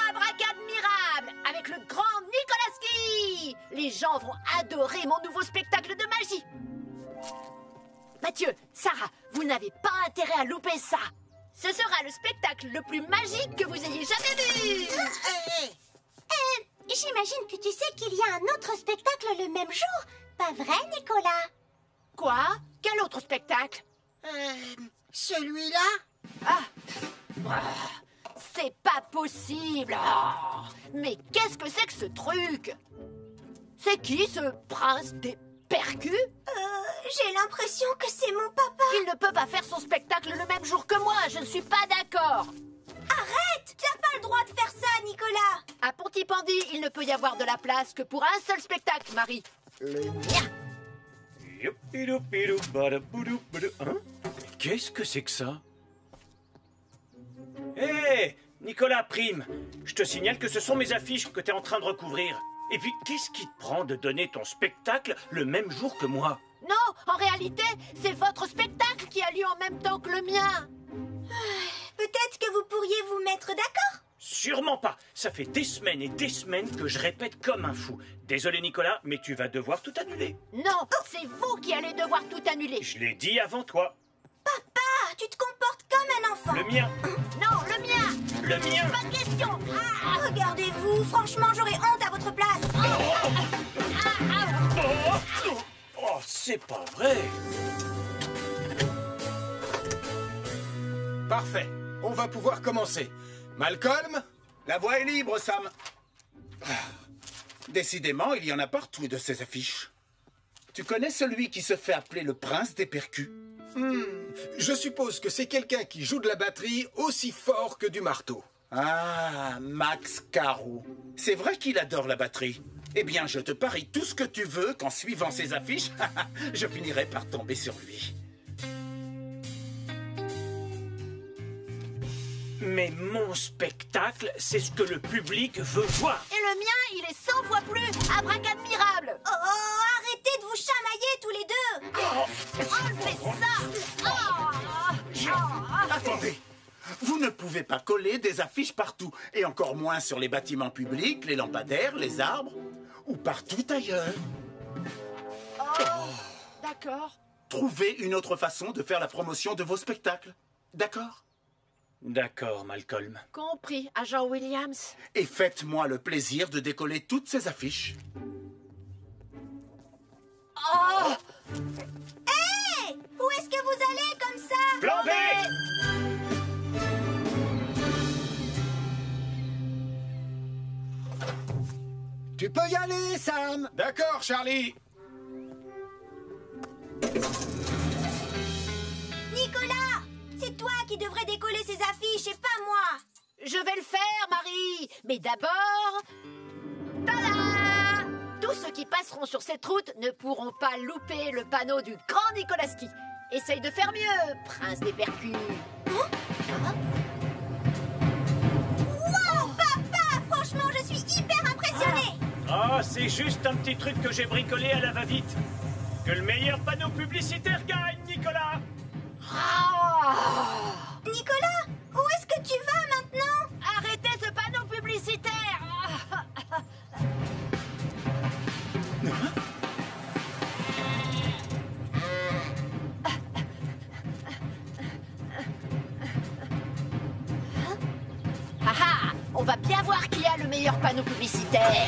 S2: Abracadmirable avec le grand Nikolaski. Les gens vont adorer mon nouveau spectacle de magie. Mathieu, Sarah, vous n'avez pas intérêt à louper ça. Ce sera le spectacle le plus magique que vous ayez jamais vu.
S1: J'imagine que tu sais qu'il y a un autre spectacle le même jour. Pas vrai, Nicolas?
S2: Quoi? Quel autre spectacle?
S17: Celui-là?
S2: C'est pas possible. Oh, mais qu'est-ce que c'est que ce truc? C'est qui ce prince des percus?
S1: J'ai l'impression que c'est mon papa.
S2: Il ne peut pas faire son spectacle le même jour que moi. Je ne suis pas d'accord.
S1: Arrête! Tu n'as pas le droit de faire ça, Nicolas.
S2: À Pontypandy, il ne peut y avoir de la place que pour un seul spectacle, Marie. Le mien.
S5: Hein? Qu'est-ce que c'est que ça? Hé, Nicolas Prime, je te signale que ce sont mes affiches que tu es en train de recouvrir. Et puis, qu'est-ce qui te prend de donner ton spectacle le même jour que moi?
S2: Non, en réalité, c'est votre spectacle qui a lieu en même temps que le mien.
S1: Peut-être que vous pourriez vous mettre d'accord?
S5: Sûrement pas. Ça fait des semaines et des semaines que je répète comme un fou. Désolé Nicolas, mais tu vas devoir tout annuler.
S2: Non, c'est vous qui allez devoir tout annuler.
S5: Je l'ai dit avant toi.
S1: Papa, tu te comportes comme un enfant.
S5: Le mien.
S2: Non, le mien.
S5: Le mien.
S2: Pas de question.
S1: Regardez-vous, franchement, j'aurais honte à votre place.
S5: Oh, c'est pas vrai.
S4: Parfait. On va pouvoir commencer. Malcolm?
S8: La voie est libre, Sam. Décidément, il y en a partout de ces affiches. Tu connais celui qui se fait appeler le prince des percus?
S4: Je suppose que c'est quelqu'un qui joue de la batterie aussi fort que du marteau.
S8: Ah, Max Caro. C'est vrai qu'il adore la batterie. Eh bien, je te parie tout ce que tu veux qu'en suivant ses affiches, je finirai par tomber sur lui.
S5: Mais mon spectacle, c'est ce que le public veut voir.
S2: Et le mien, il est 100 fois plus abracadmirable.
S1: Oh, arrêtez de vous chamailler tous les deux.
S2: Enlevez ça.
S8: Attendez. Vous ne pouvez pas coller des affiches partout, et encore moins sur les bâtiments publics, les lampadaires, les arbres, ou partout ailleurs.
S2: D'accord.
S8: Trouvez une autre façon de faire la promotion de vos spectacles. D'accord?
S5: D'accord, Malcolm.
S2: Compris, agent Williams.
S8: Et faites-moi le plaisir de décoller toutes ces affiches.
S1: Hé! Où est-ce que vous allez comme ça?
S5: Plan B!
S11: Tu peux y aller, Sam.
S4: D'accord, Charlie.
S1: Nicolas! C'est toi qui devrais décoller ces affiches et pas moi.
S2: Je vais le faire, Marie. Mais d'abord... Tada! Tous ceux qui passeront sur cette route ne pourront pas louper le panneau du grand Nikolaski. Essaye de faire mieux, prince des percus.
S1: Wow, papa! Franchement, je suis hyper impressionnée.
S5: Oh, c'est juste un petit truc que j'ai bricolé à la va-vite. Que le meilleur panneau publicitaire gagne, Nicolas!
S1: Nicolas, où est-ce que tu vas maintenant?
S2: Arrêtez ce panneau publicitaire. On va bien voir qui a le meilleur panneau publicitaire.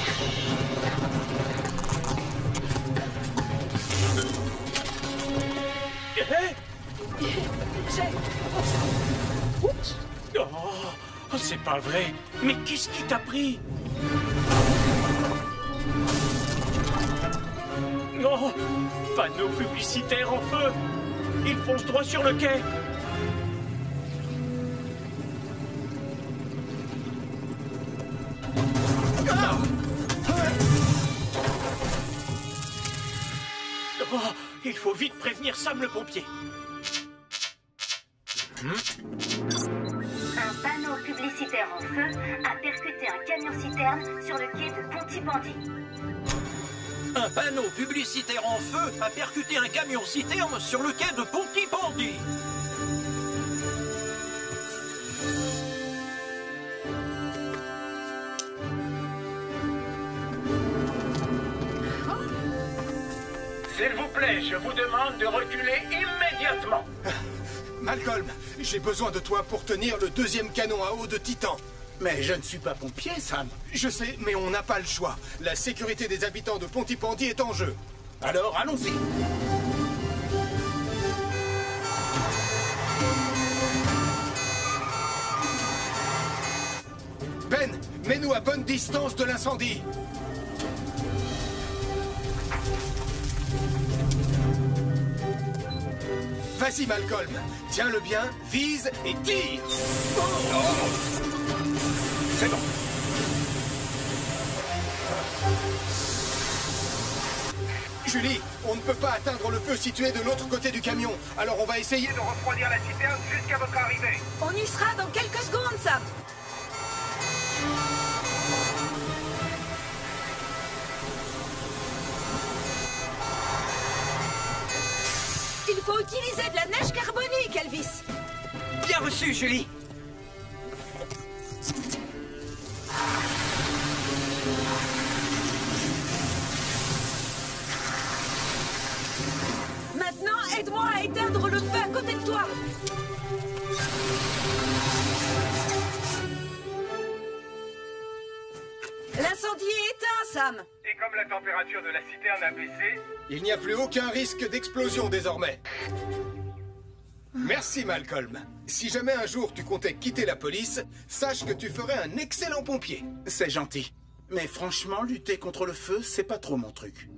S5: Oh, c'est pas vrai. Mais qu'est-ce qui t'a pris? Oh, Panneau publicitaire en feu! Il fonce droit sur le quai! Oh, il faut vite prévenir Sam le pompier.
S9: Un panneau publicitaire en feu a percuté un camion-citerne sur le quai de Pontypandy.
S10: Un panneau publicitaire en feu a percuté un camion-citerne sur le quai de Pontypandy.
S5: S'il vous plaît, je vous demande de reculer immédiatement.
S4: Malcolm, j'ai besoin de toi pour tenir le deuxième canon à eau de Titan.
S8: Mais je ne suis pas pompier, Sam.
S4: Je sais, mais on n'a pas le choix. La sécurité des habitants de Pontypandy est en jeu.
S8: Alors, allons-y.
S4: Ben, mets-nous à bonne distance de l'incendie. Vas-y, Malcolm. Tiens-le bien, vise et tire.
S8: C'est bon.
S4: Julie, on ne peut pas atteindre le feu situé de l'autre côté du camion. Alors on va essayer
S18: De refroidir la citerne jusqu'à votre arrivée.
S7: On y sera dans quelques secondes, Sam. Il faut utiliser de la neige carbonique, Elvis.
S15: Bien reçu, Julie.
S7: Maintenant, aide-moi à éteindre le feu à côté de toi. L'incendie est éteint, Sam.
S18: Et comme la température de la citerne a baissé,
S4: Il n'y a plus aucun risque d'explosion désormais. Merci, Malcolm. Si jamais un jour tu comptais quitter la police, sache que tu ferais un excellent pompier.
S8: C'est gentil. Mais franchement, lutter contre le feu, c'est pas trop mon truc.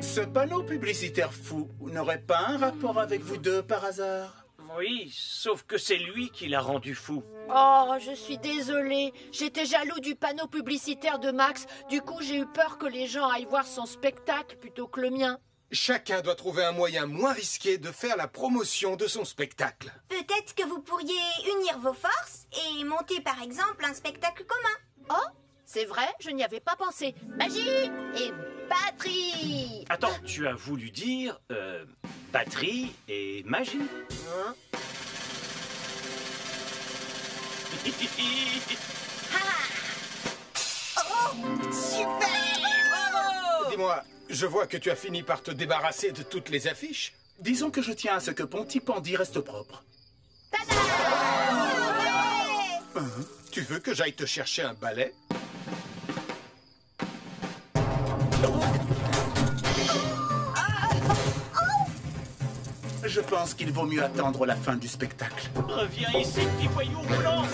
S8: Ce panneau publicitaire fou n'aurait pas un rapport avec vous deux par hasard?
S5: Oui, sauf que c'est lui qui l'a rendu fou.
S2: Oh, je suis désolée. J'étais jaloux du panneau publicitaire de Max. Du coup, j'ai eu peur que les gens aillent voir son spectacle plutôt que le mien.
S4: Chacun doit trouver un moyen moins risqué de faire la promotion de son spectacle.
S1: Peut-être que vous pourriez unir vos forces et monter par exemple un spectacle commun.
S2: Oh, c'est vrai, je n'y avais pas pensé. Magie et batterie.
S5: Attends, tu as voulu dire batterie et magie?
S2: Hein?
S1: Oh, super!
S7: Bravo!
S4: Dis-moi, je vois que tu as fini par te débarrasser de toutes les affiches.
S8: Disons que je tiens à ce que Pontypandy reste propre.
S4: Tu veux que j'aille te chercher un balai?
S8: Je pense qu'il vaut mieux attendre la fin du spectacle.
S5: Reviens ici, petit voyou roulant!